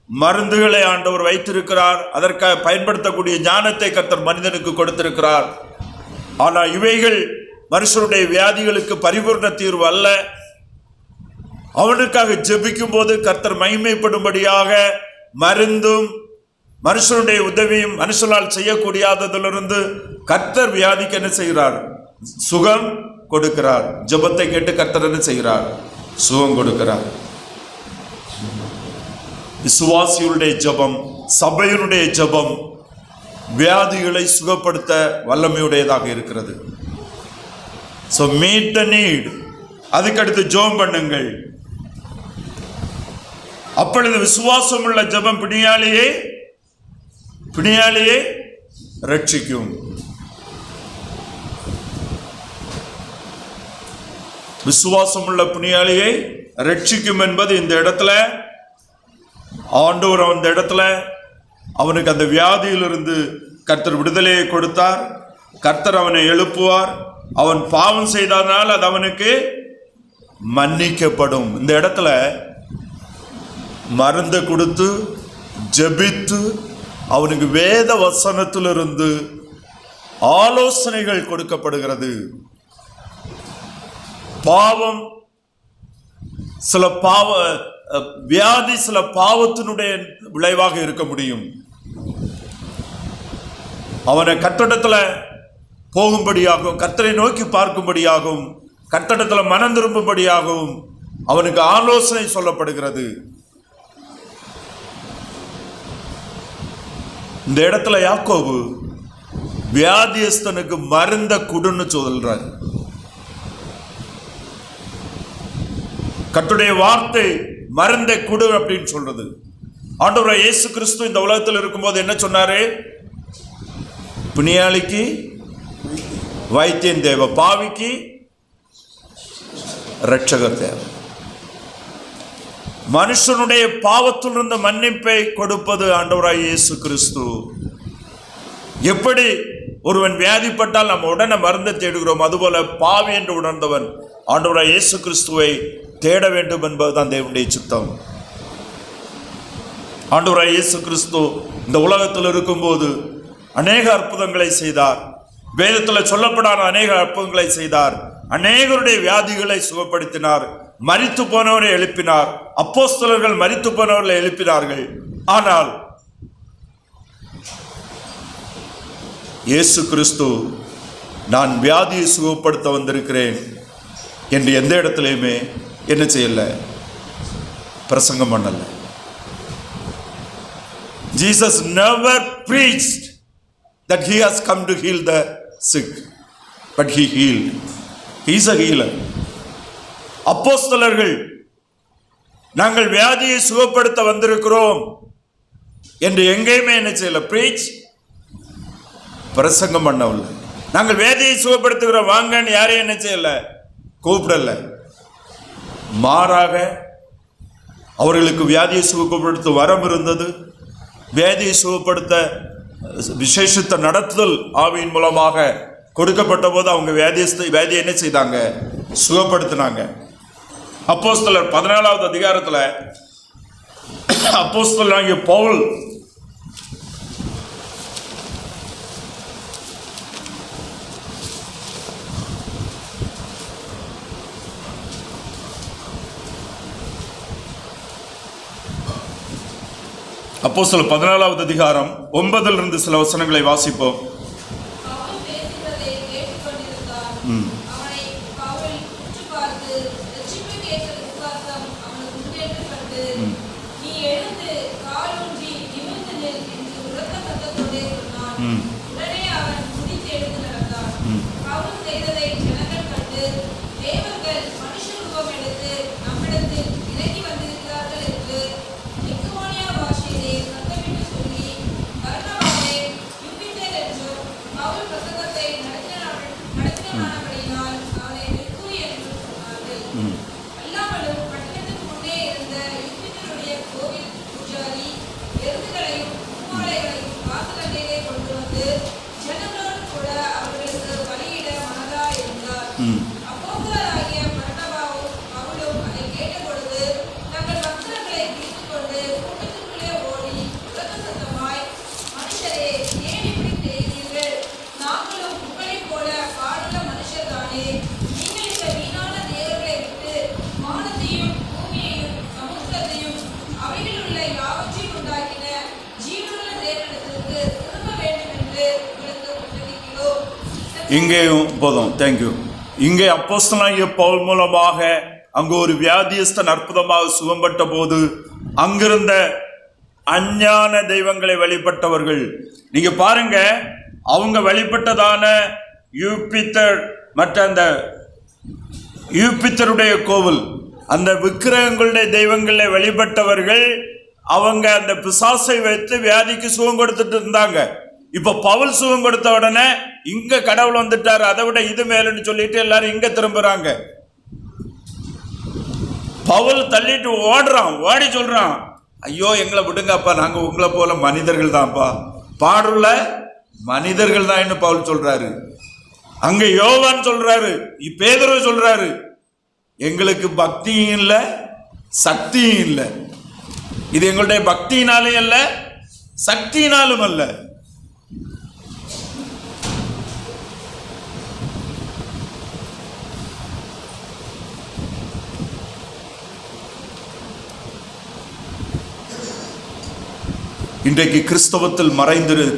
A: மருந்துகளை ஆண்டவர் வைத்திருக்கிறார். அதற்காக பயன்படுத்தக்கூடிய ஞானத்தை கர்த்தர் மனிதனுக்கு கொடுத்திருக்கிறார். ஆனால் இவைகள் மனுஷனுடைய வியாதிகளுக்கு பரிபூர்ண தீர்வு அல்ல. அவனுக்காக ஜெபிக்கும் போது கர்த்தர் மகிமைப்படும்படியாக மருந்தும் மனுஷனுடைய உதவியும் மனுஷனால் செய்யக்கூடியதிலிருந்து கர்த்தர் வியாதிக்கு என்ன செய்கிறார்? சுகம் கொடுக்கிறார். ஜெபத்தை கேட்டு கர்த்தர் என்ன செய்கிறார்? சுகம் கொடுக்கிறார். விசுவாசியுடைய ஜெபம், சபையினுடைய ஜெபம் வியாதிகளை சுகப்படுத்த வல்லமையுடையதாக இருக்கிறது. So meet the need. அதுக்கடுத்து ஜெபம் பண்ணுங்கள். அப்பொழுது விசுவாசம் உள்ள ஜெபம் பிணியாளியே ரட்சிக்கும். விசுவாசம் உள்ள புண்ணியாளியை ரட்சிக்கும் என்பது இந்த இடத்துல ஆண்டவர் அந்த இடத்துல அவனுக்கு அந்த வியாதியிலிருந்து கர்த்தர் விடுதலையை கொடுத்தார். கர்த்தர் அவனை எழுப்புவார். அவன் பாவம் செய்ததனால் அது அவனுக்கு மன்னிக்கப்படும். இந்த இடத்துல மருந்து கொடுத்து ஜெபித்து அவனுக்கு வேத வசனத்திலிருந்து ஆலோசனைகள் கொடுக்கப்படுகிறது. பாவம் சில வியாதி சில பாவத்தினுடைய விளைவாக இருக்க முடியும். அவனை கர்த்தரிடத்துல போகும்படியாகவும் கர்த்தரை நோக்கி பார்க்கும்படியாகவும் கர்த்தரிடத்துல மனம் திரும்பும்படியாகவும் அவனுக்கு ஆலோசனை சொல்லப்படுகிறது. இந்த இடத்துல யாக்கோபு வியாதியஸ்தனுக்கு மருந்த குடுன்னு சொல்றார். கர்த்தருடைய வார்த்தை மருந்தை குடு அப்படின்னு சொல்றது. ஆண்டவராகிய இயேசு கிறிஸ்து இந்த உலகத்தில் இருக்கும்போது என்ன சொன்னாரு? புண்ணியாளிக்கு வைத்தியன் தேவை, பாவிக்கு ரட்சகர் தேவை. மனுஷனுடைய பாவத்திலிருந்து மன்னிப்பை கொடுப்பது ஆண்டவராகிய இயேசு கிறிஸ்து. எப்படி ஒருவன் வியாதிப்பட்டால் நம்ம உடனே மருந்தை தேடுகிறோம், அதுபோல பாவி என்று உணர்ந்தவன் ஆண்டவராகிய இயேசு கிறிஸ்துவை தேட வேண்டும் என்பதுதான் தேவனுடைய சித்தம். ஆண்டவராகிய இயேசு கிறிஸ்து இந்த உலகத்தில் இருக்கும்போது அநேக அற்புதங்களை செய்தார். வேதத்தில் சொல்லப்படாத அநேக அற்புதங்களை செய்தார். அநேகருடைய வியாதிகளை சுகப்படுத்தினார். மரித்து போனவரை எழுப்பினார். அப்போஸ்தலர்கள் மரித்து போனவர்களை எழுப்பினார்கள். ஆனால் இயேசு கிறிஸ்து நான் வியாதியை சுகப்படுத்த வந்திருக்கிறேன் என்று எந்த இடத்துலையுமே என்ன செய்யல, பிரசங்கம் பண்ணல. Jesus never preached that he has come to heal the sick, but he healed. He is a healer. அப்போஸ்தலர்கள் நாங்கள் வியாதியை சுகப்படுத்த வந்திருக்கிறோம் என்று எங்கேயுமே என்ன செய்யல, பிரீச், பிரசங்கம் பண்ணவில்லை. நாங்கள் வியாதியை சுகப்படுத்துகிறோம் வாங்கன்னு யாரையும் என்ன செய்யல, கூப்பிடல. மாறாக அவர்களுக்கு வியாதியை சுகப்படுத்த வரம் இருந்தது. வியாதியை சுகப்படுத்த விசேஷத்தை நடத்துதல் ஆவியின் மூலமாக கொடுக்கப்பட்ட போது அவங்க வியாதியை என்ன செய்தாங்க, சுகப்படுத்தினாங்க. அப்போஸ்தலர் 14வது அதிகாரத்தில் அப்போஸ்தலனாகிய பவுல் அப்போஸ்தலர் 14வது அதிகாரம் 9 சில வசனங்களை வாசிப்போம். இங்கேயும் போதும், தேங்க்யூ. இங்கே அப்போஸ்தலனாகிய பவுல் மூலமாக அங்கு ஒரு வியாதியஸ்தன் அற்புதமாக சுகம்பட்ட போது அங்கிருந்த அஞ்ஞான தெய்வங்களை வழிபட்டவர்கள், நீங்க பாருங்க, அவங்க வழிபட்டதான யூபித்தர் மற்ற அந்த யூபித்தருடைய கோவில், அந்த விக்கிரகங்களுடைய தெய்வங்களை வழிபட்டவர்கள் அவங்க அந்த பிசாசை வைத்து வியாதிக்கு சுகம் கொடுத்துட்டு இருந்தாங்க. இப்ப பவுல் சுகம் கொடுத்த உடனே இங்க கடவுள் வந்துட்டாரு, அதை விட இது மேலுன்னு சொல்லிட்டு எல்லாரும் இங்க திரும்புறாங்க. பவுல் தள்ளிட்டு ஓடுறான், ஓடி சொல்றான், ஐயோ எங்களை விடுங்கப்பா, நாங்க உங்களை போல மனிதர்கள் தான்ப்பா, பாடுள்ள மனிதர்கள் தான் பவுல் சொல்றாரு. அங்க யோவான் சொல்றாரு, பேதுரு சொல்றாரு, எங்களுக்கு பக்தியும் இல்லை சக்தியும் இல்லை. இது எங்களுடைய பக்தியினாலும் அல்ல சக்தியினாலும் அல்ல. இன்றைக்கு கிறிஸ்தவத்தில்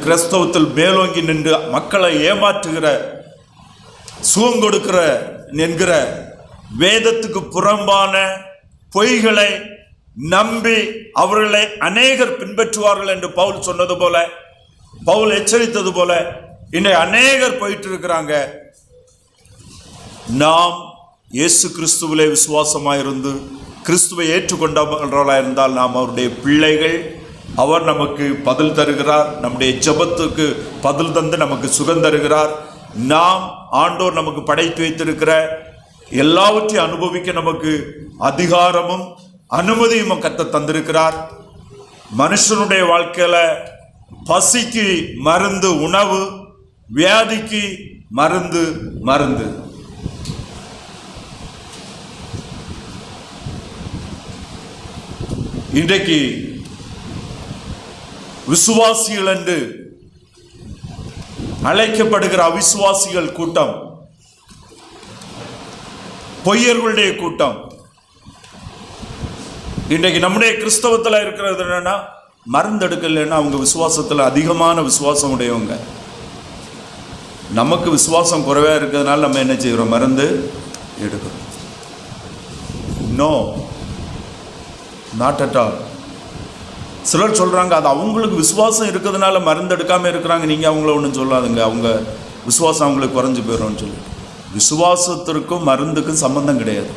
A: கிறிஸ்தவத்தில் மேலோங்கி நின்று மக்களை ஏமாற்றுகிற, சுகம் கொடுக்கிற என்கிற வேதத்துக்கு புறம்பான பொய்களை நம்பி அவர்களை அநேகர் பின்பற்றுவார்கள் என்று பவுல் சொன்னது போல, பவுல் எச்சரித்தது போல இன்றைக்கு அநேகர் போயிட்டு இருக்கிறாங்க. நாம் இயேசு கிறிஸ்துவிலே விசுவாசமாயிருந்து கிறிஸ்துவை ஏற்றுக்கொண்டவர்களாக இருந்தால் நாம் அவருடைய பிள்ளைகள். அவர் நமக்கு பதில் தருகிறார், நம்முடைய ஜெபத்துக்கு பதில் தந்து நமக்கு சுகம் தருகிறார். நாம் ஆண்டோர் நமக்கு படைத்து வைத்திருக்கிற எல்லாவற்றையும் அனுபவிக்க நமக்கு அதிகாரமும் அனுமதியும் கர்த்தர் தந்திருக்கிறார். மனுஷனுடைய வாழ்க்கையில பசிக்கு மருந்து உணவு, வியாதிக்கு மருந்து. இன்றைக்கு விசுவாசிகள் என்று அழைக்கப்படுகிற அவிசுவாசிகள் கூட்டம், பொய்யர்களுடைய கூட்டம். இன்றைக்கு நம்முடைய கிறிஸ்தவத்தில் இருக்கிறது என்னன்னா, மருந்து எடுக்கலைன்னா அவங்க விசுவாசத்தில் அதிகமான விசுவாசம் உடையவங்க. நமக்கு விசுவாசம் குறைவா இருக்கிறதுனால நம்ம என்ன செய்கிறோம், மருந்து எடுக்கிறோம். No, not at all. சிலர் சொல்றாங்க அது அவங்களுக்கு விசுவாசம் இருக்கிறதுனால மருந்து எடுக்காம இருக்கிறாங்க, நீங்க அவங்கள ஒன்றும் சொல்லாதுங்க, அவங்க விசுவாசம் அவங்களுக்கு குறைஞ்சு போயிடும்னு சொல்லி. விசுவாசத்திற்கும் மருந்துக்கும் சம்பந்தம் கிடையாது,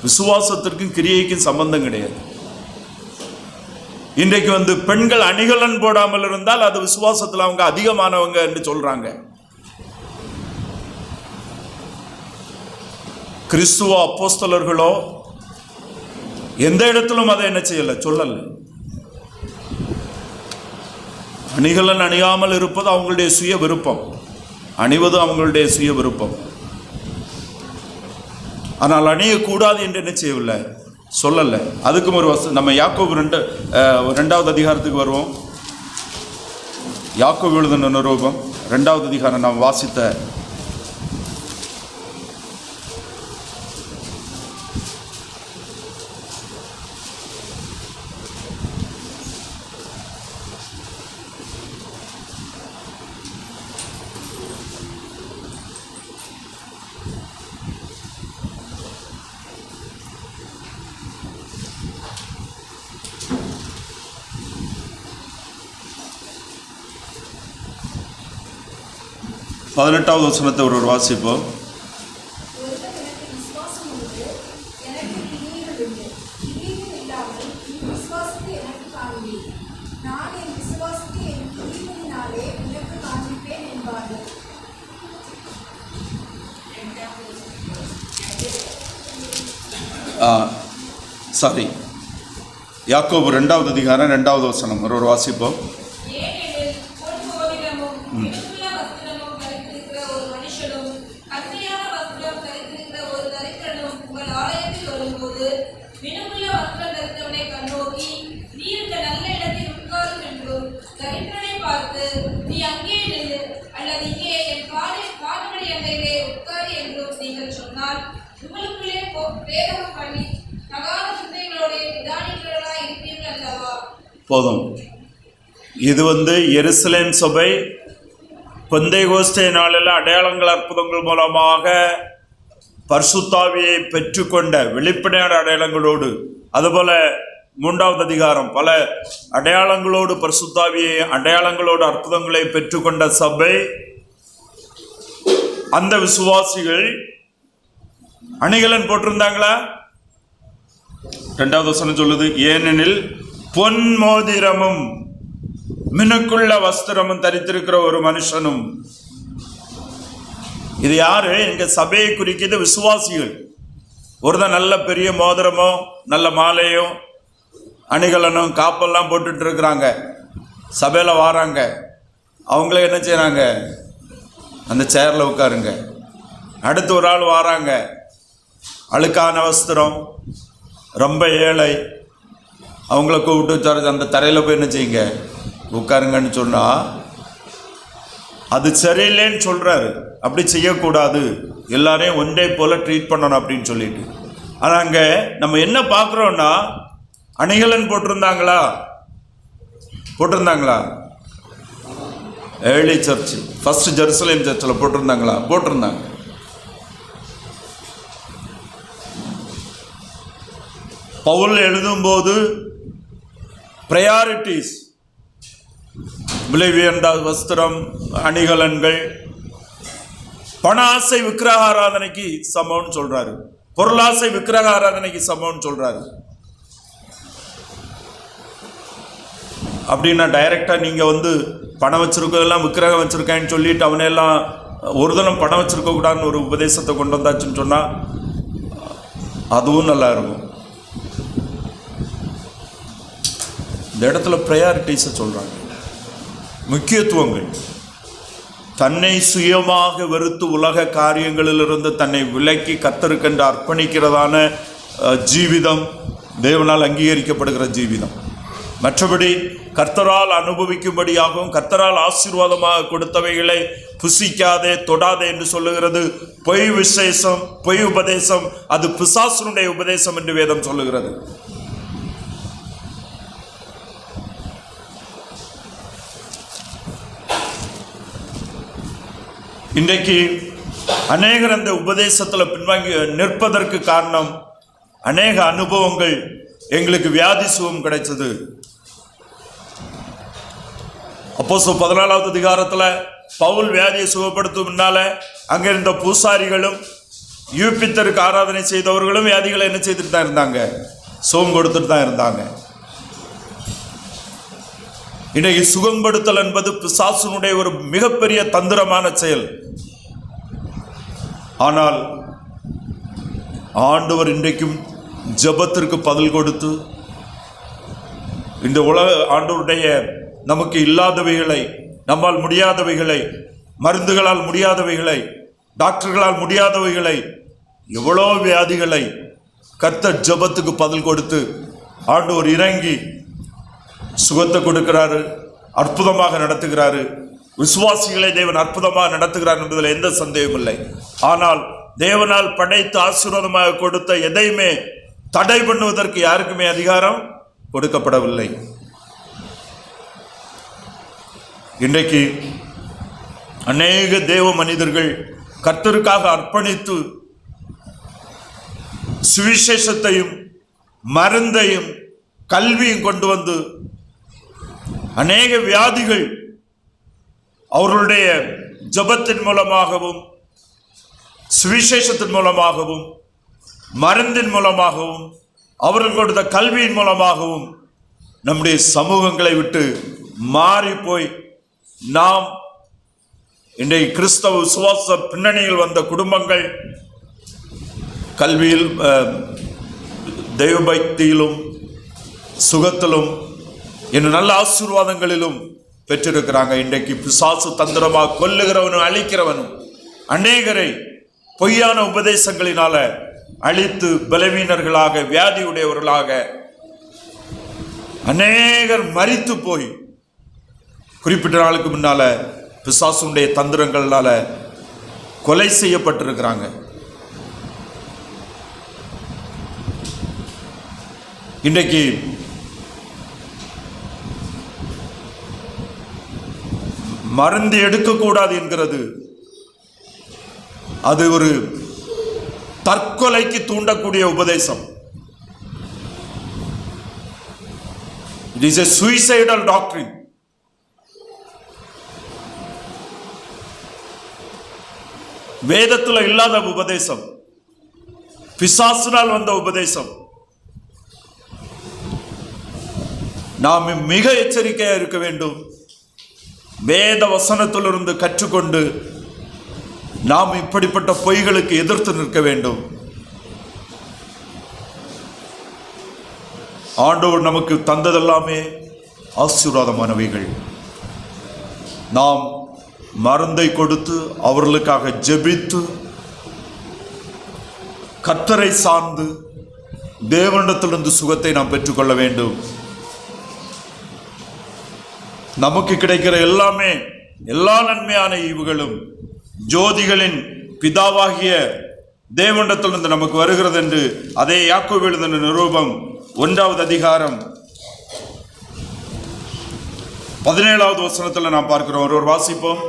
A: விசுவாசத்திற்கும் கிரியைக்கும் சம்பந்தம் கிடையாது. இன்றைக்கு பெண்கள் அணிகலன் போடாமல் இருந்தால் அது விசுவாசத்தில் அவங்க அதிகமானவங்க என்று சொல்றாங்க. கிறிஸ்துவ அப்போஸ்தலர்களோ எந்த இடத்திலும் அதை என்ன செய்யல, சொல்லல. அணிகலன் அணியாமல் இருப்பது அவங்களுடைய சுய விருப்பம், அணிவது அவங்களுடைய சுய விருப்பம். ஆனால் அணியக்கூடாது என்று என்ன செய்யவில்லை, சொல்லல. அதுக்கும் ஒரு நம்ம யாக்கோபு 2வது அதிகாரத்துக்கு வருவோம். யாக்கோபு எழுதின நிருபம் 2வது அதிகாரம் நாம் வாசித்த 18வது வசனத்தை ஒரு வாசிப்போம். சாரி, யாக்கோபு 2வது அதிகாரம் 2வது வசனம் ஒரு வாசிப்போம். போதும். இது எருசலேம் சபை பெந்தைகோஸ்தே நாளில் அடையாளங்கள் அற்புதங்கள் மூலமாக பரிசுத்தாவியை பெற்றுக்கொண்ட வெளிப்படையான அடையாளங்களோடு, அதுபோல 3வது அதிகாரம் பல அடையாளங்களோடு பரிசுத்தாவியை அடையாளங்களோடு அற்புதங்களை பெற்றுக்கொண்ட சபை. அந்த விசுவாசிகள் அணிகலன் போட்டிருந்தாங்களா? 2வது வசனம் சொல்லுது, ஏனெனில் பொன் மோதிரமும் மினுக்குள்ள வஸ்திரமும் தரித்திருக்கிற ஒரு மனுஷனும். இது யாரு? எங்க சபையை குறிக்கிறது விசுவாசிகள். ஒருதான் நல்ல பெரிய மோதிரமோ நல்ல மாலையோ அணிகலனும் காப்பெல்லாம் போட்டுட்டு இருக்கிறாங்க, சபையில் வாராங்க. அவங்களே என்ன செய்கிறாங்க? அந்த சேரில் உட்காருங்க. அடுத்து ஒரு ஆள் வாராங்க, அழுக்கான வஸ்திரம், ரொம்ப ஏழை, அவங்கள கூப்பிட்டு அந்த தரையில் போய் என்ன செய்யுங்க, உட்காருங்கன்னு சொன்னால் அது சரியில்லைன்னு சொல்கிறாரு. அப்படி செய்யக்கூடாது, எல்லாரையும் ஒன்றே போல் ட்ரீட் பண்ணணும் அப்படின்னு சொல்லிட்டு. ஆனால் அங்கே நம்ம என்ன பார்க்குறோன்னா, அணிகலன் போட்டிருந்தாங்களா? ஏர்லி சர்ச், ஃபர்ஸ்ட் ஜெருசலேம் சர்ச்சில் போட்டிருந்தாங்களா? போட்டிருந்தாங்க. பவுல் எழுதும்போது ப்ரையாரிட்டிஸ், விலை உயர்ந்த வஸ்திரம், அணிகலன்கள், பண ஆசை விக்கிரக ஆராதனைக்கு சமம்னு சொல்றாரு, பொருளாசை விக்கிரக ஆராதனைக்கு சமம்னு சொல்றாரு. அப்படின்னா டைரக்டா நீங்க பணம் வச்சிருக்கதெல்லாம் விக்கிரகம் வச்சிருக்கேன்னு சொல்லிட்டு அவனெல்லாம் ஒரு தினம் பணம் வச்சிருக்க கூடாதுன்னு ஒரு உபதேசத்தை கொண்டு வந்தாச்சுன்னு சொன்னா அதுவும் நல்லா இருக்கும். இந்த இடத்துல ப்ரையாரிட்டிஸை சொல்றாங்க, முக்கியத்துவங்கள். தன்னை சுயமாக வெறுத்து உலக காரியங்களிலிருந்து தன்னை விலக்கி கர்த்தருக்கென்று அர்ப்பணிக்கிறதான ஜீவிதம் தேவனால் அங்கீகரிக்கப்படுகிற ஜீவிதம். மற்றபடி கர்த்தரால் அனுபவிக்கும்படியாகவும் கர்த்தரால் ஆசீர்வாதமாக கொடுத்தவைகளை புசிக்காதே தொடாதே என்று சொல்லுகிறது பொய் விசேஷம், பொய் உபதேசம். அது பிசாசுனுடைய உபதேசம் என்று வேதம் சொல்லுகிறது. இன்றைக்கு அநேகர் அந்த உபதேசத்தில் பின்வாங்கி நிற்பதற்கு காரணம், அநேக அனுபவங்கள். எங்களுக்கு வியாதி சுகம் கிடைச்சது. அப்போஸ்தலர் 14வது அதிகாரத்தில் பவுல் வியாதியை சுகப்படுத்தும் முன்னால அங்க இருந்த பூசாரிகளும் யூபித்தருக்கு ஆராதனை செய்தவர்களும் வியாதிகளை என்ன செய்துட்டு தான் இருந்தாங்க? சுகம் கொடுத்துட்டு தான் இருந்தாங்க. இன்றைக்கு சுகம்படுத்தல் என்பது பிசாசுனுடைய ஒரு மிகப்பெரிய தந்திரமான செயல். ஆனால் ஆண்டவர் இன்றைக்கும் ஜெபத்திற்கு பதில் கொடுத்து இந்த உலக ஆண்டவருடைய நமக்கு இல்லாதவைகளை, நம்மால் முடியாதவைகளை, மருந்துகளால் முடியாதவைகளை, டாக்டர்களால் முடியாதவைகளை, எவ்வளோ வியாதிகளை கர்த்தர் ஜெபத்துக்கு பதில் கொடுத்து ஆண்டவர் இறங்கி சுகத்தை கொடுக்கிறாரு, அற்புதமாக நடத்துகிறாரு. விசுவாசிகளை தேவன் அற்புதமாக நடத்துகிறார் என்பதில் எந்த சந்தேகமும் இல்லை. ஆனால் தேவனால் படைத்து ஆசீர்வாதமாக கொடுத்த எதையுமே தடை பண்ணுவதற்கு யாருக்குமே அதிகாரம் கொடுக்கப்படவில்லை. இன்றைக்கு அநேக தேவ மனிதர்கள் கர்த்தருக்காக அர்ப்பணித்து சுவிசேஷத்தையும் மருந்தையும் கல்வியும் கொண்டு வந்து அநேக வியாதிகள் அவர்களுடைய ஜெபத்தின் மூலமாகவும் சுவிசேஷத்தின் மூலமாகவும் மருந்தின் மூலமாகவும் அவர்கள் கொடுத்த கல்வியின் மூலமாகவும் நம்முடைய சமூகங்களை விட்டு மாறி போய் நாம் இன்றைக்கு கிறிஸ்தவ விசுவாச பின்னணியில் வந்த குடும்பங்கள் கல்வியில், தெய்வபக்தியிலும், சுகத்திலும், இன்னும் நல்ல ஆசீர்வாதங்களிலும் பெற்றிருக்கிறாங்க. இன்றைக்கு பிசாசு தந்திரமாக கொல்லுகிறவனும் அழிக்கிறவனும் அநேகரை பொய்யான உபதேசங்களினால அழித்து பலவீனர்களாக, வியாதியுடையவர்களாக அநேகர் மரித்து போய் குறிப்பிட்ட நாளுக்கு முன்னால பிசாசுடைய தந்திரங்களால கொலை செய்யப்பட்டிருக்கிறாங்க. இன்றைக்கு மருந்து எடுக்கக்கூடாது என்கிறது அது ஒரு தற்கொலைக்கு தூண்டக்கூடிய உபதேசம். It is a suicidal doctrine. வேதத்தில் இல்லாத உபதேசம், பிசாசினால் வந்த உபதேசம். நாம் மிக எச்சரிக்கையா இருக்க வேண்டும். வேத வசனத்திலிருந்து கற்றுக்கொண்டு நாம் இப்படிப்பட்ட பொய்களுக்கு எதிர்த்து நிற்க வேண்டும். ஆண்டவர் நமக்கு தந்ததெல்லாமே ஆசீர்வாதமானவைகள். நாம் மருந்தை கொடுத்து அவர்களுக்காக ஜெபித்து கர்த்தரை சார்ந்து தேவனிடத்திலிருந்து சுகத்தை நாம் பெற்றுக்கொள்ள வேண்டும். நமக்கு கிடைக்கிற எல்லாமே, எல்லா நன்மையான ஈவுகளும் ஜோதிகளின் பிதாவாகிய தேவனிடத்திலிருந்து நமக்கு வருகிறது என்று அதே யாக்கோபு எழுதின நிருபம் 1வது அதிகாரம் 17வது வசனத்தில் நாம் பார்க்கிறோம். ஒருவர் வாசிப்போம்.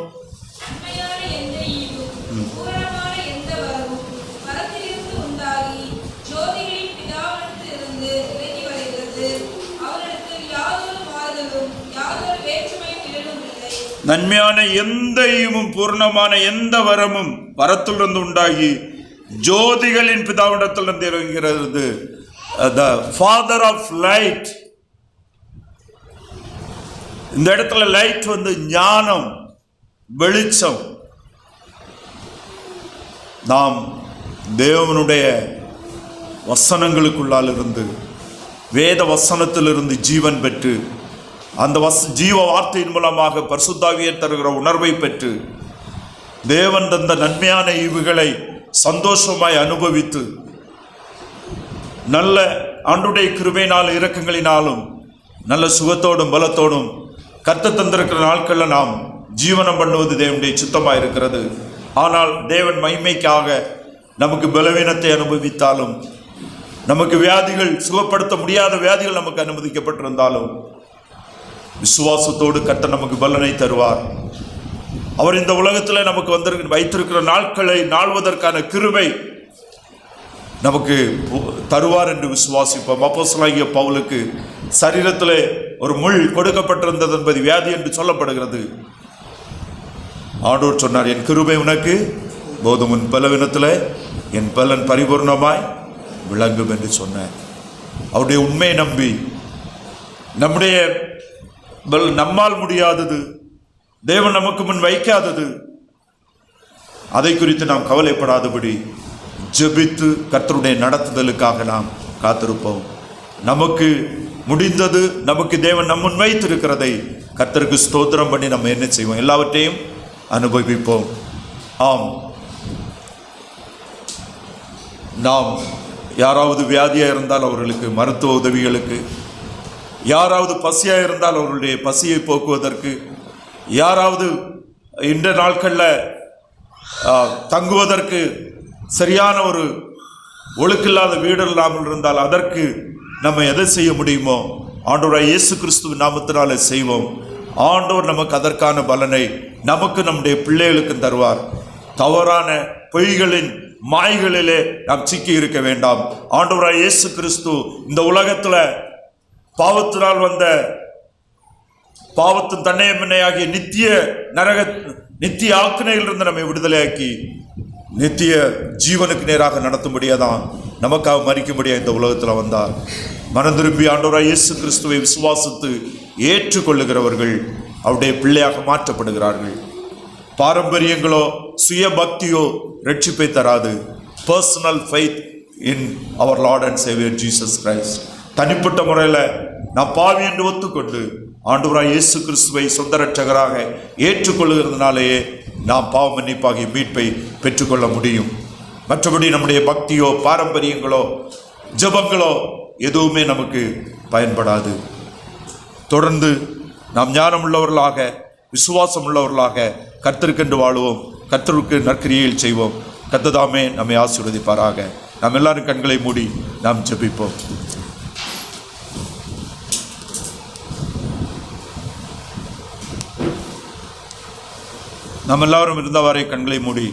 A: நன்மையான எந்த ஈவும் பூர்ணமான எந்த வரமும் பரத்திலிருந்து உண்டாகி ஜோதிகளின் பிதாவிடத்திலிருந்து இறங்குகிறது. The Father of light. இந்த இடத்துல லைட் வந்து ஞானம், வெளிச்சம். நாம் தேவனுடைய வசனங்களுக்குள்ளால் இருந்து, வேத வசனத்திலிருந்து ஜீவன் பெற்று, அந்த ஜீவ வார்த்தையின் மூலமாக பரிசுத்தாவியர் தருகிற உணர்வை பெற்று தேவன் தந்த நன்மையான ஈவுகளை சந்தோஷமாய் அனுபவித்து நல்ல ஆண்டுடைய கிருபையினாலும் இரக்கங்களினாலும் நல்ல சுகத்தோடும் பலத்தோடும் கர்த்தர் தந்திருக்கிற நாட்களில் நாம் ஜீவனம் பண்ணுவது தேவனுடைய சித்தமாக இருக்கிறது. ஆனால் தேவன் மகிமைக்காக நமக்கு பலவீனத்தை அனுபவித்தாலும், நமக்கு வியாதிகள், சுகப்படுத்த முடியாத வியாதிகள் நமக்கு அனுமதிக்கப்பட்டிருந்தாலும் விசுவாசத்தோடு கர்த்தர் நமக்கு பலனை தருவார். அவர் இந்த உலகத்தில் நமக்கு வைத்திருக்கிற நாட்களை நாள்வதற்கான கிருபை நமக்கு தருவார் என்று விசுவாசிப்போம். அப்போஸ்தலனாகிய பவுலுக்கு சரீரத்திலே ஒரு முள் கொடுக்கப்பட்டிருந்தது என்பது வியாதி என்று சொல்லப்படுகிறது. ஆண்டவர் சொன்னார், என் கிருபை உனக்கு போதும், உன் பலவீனத்தில் என் பலன் பரிபூர்ணமாய் விளங்கும் என்று சொன்னார். அவருடைய உண்மையை நம்பி நம்மால் முடியாதது, தேவன் நமக்கு முன் வைக்காதது, அதை குறித்து நாம் கவலைப்படாதபடி ஜெபித்து கர்த்தருடைய நடத்துதலுக்காக நாம் காத்திருப்போம். நமக்கு முடிந்தது, நமக்கு தேவன் நம் முன் வைத்திருக்கிறதை கர்த்தருக்கு ஸ்தோத்திரம் பண்ணி நம்ம என்ன செய்வோம்? எல்லாவற்றையும் அனுபவிப்போம். ஆம், நாம் யாராவது வியாதியாக இருந்தால் அவர்களுக்கு மருத்துவ உதவிகளுக்கு, யாராவது பசியாக இருந்தால் அவர்களுடைய பசியை போக்குவதற்கு, யாராவது இந்த நாட்களில் தங்குவதற்கு சரியான ஒரு ஒழுக்கில்லாத வீடு இல்லாமல் இருந்தால் அதற்கு நம்ம எதை செய்ய முடியுமோ ஆண்டவராய் இயேசு கிறிஸ்துவின் நாமத்தினாலே செய்வோம். ஆண்டவர் நமக்கு அதற்கான பலனை நமக்கு நம்முடைய பிள்ளைகளுக்கு தருவார். தவறான பொய்களின் மாய்களிலே நாம் சிக்கி இருக்க வேண்டாம். ஆண்டவராய் இயேசு கிறிஸ்து இந்த உலகத்தில் பாவத்தினால் வந்த பாவத்தின் தன்னையமையாகிய நித்திய ஆக்கினையிலிருந்து நம்மை விடுதலையாக்கி நித்திய ஜீவனுக்கு நேராக நடத்தும்படியாதான் நமக்காக மறிக்கும்படியாக இந்த உலகத்தில் வந்தார். மனம் திரும்பி ஆண்டவராய் இயேசு கிறிஸ்துவை விசுவாசித்து ஏற்றுக்கொள்ளுகிறவர்கள் அவருடைய பிள்ளையாக மாற்றப்படுகிறார்கள். பாரம்பரியங்களோ சுய பக்தியோ ரட்சிப்பை தராது. Personal faith in our lord and saviour Jesus Christ. தனிப்பட்ட முறையில் நான் பாவி என்று ஒத்துக்கொண்டு ஆண்டவராய் இயேசு கிறிஸ்துவை சொந்த ரட்சகராக ஏற்றுக்கொள்ளுகிறதுனாலேயே நாம் பாவ மன்னிப்பாகிய மீட்பை பெற்றுக்கொள்ள முடியும். மற்றபடி நம்முடைய பக்தியோ பாரம்பரியங்களோ ஜெபங்களோ எதுவுமே நமக்கு பயன்படாது. தொடர்ந்து நாம் ஞானம் உள்ளவர்களாக, விசுவாசம் உள்ளவர்களாக கர்த்தருக்கென்று வாழுவோம். கர்த்தருக்கு நற்கிரியையில் செய்வோம். கர்த்ததாமே நம்மை ஆசீர்வதிப்பாராக. நாம் எல்லாரும் கண்களை மூடி நாம் ஜெபிப்போம். நாம் எல்லாரும் இருந்தவாறே கண்களை மூடி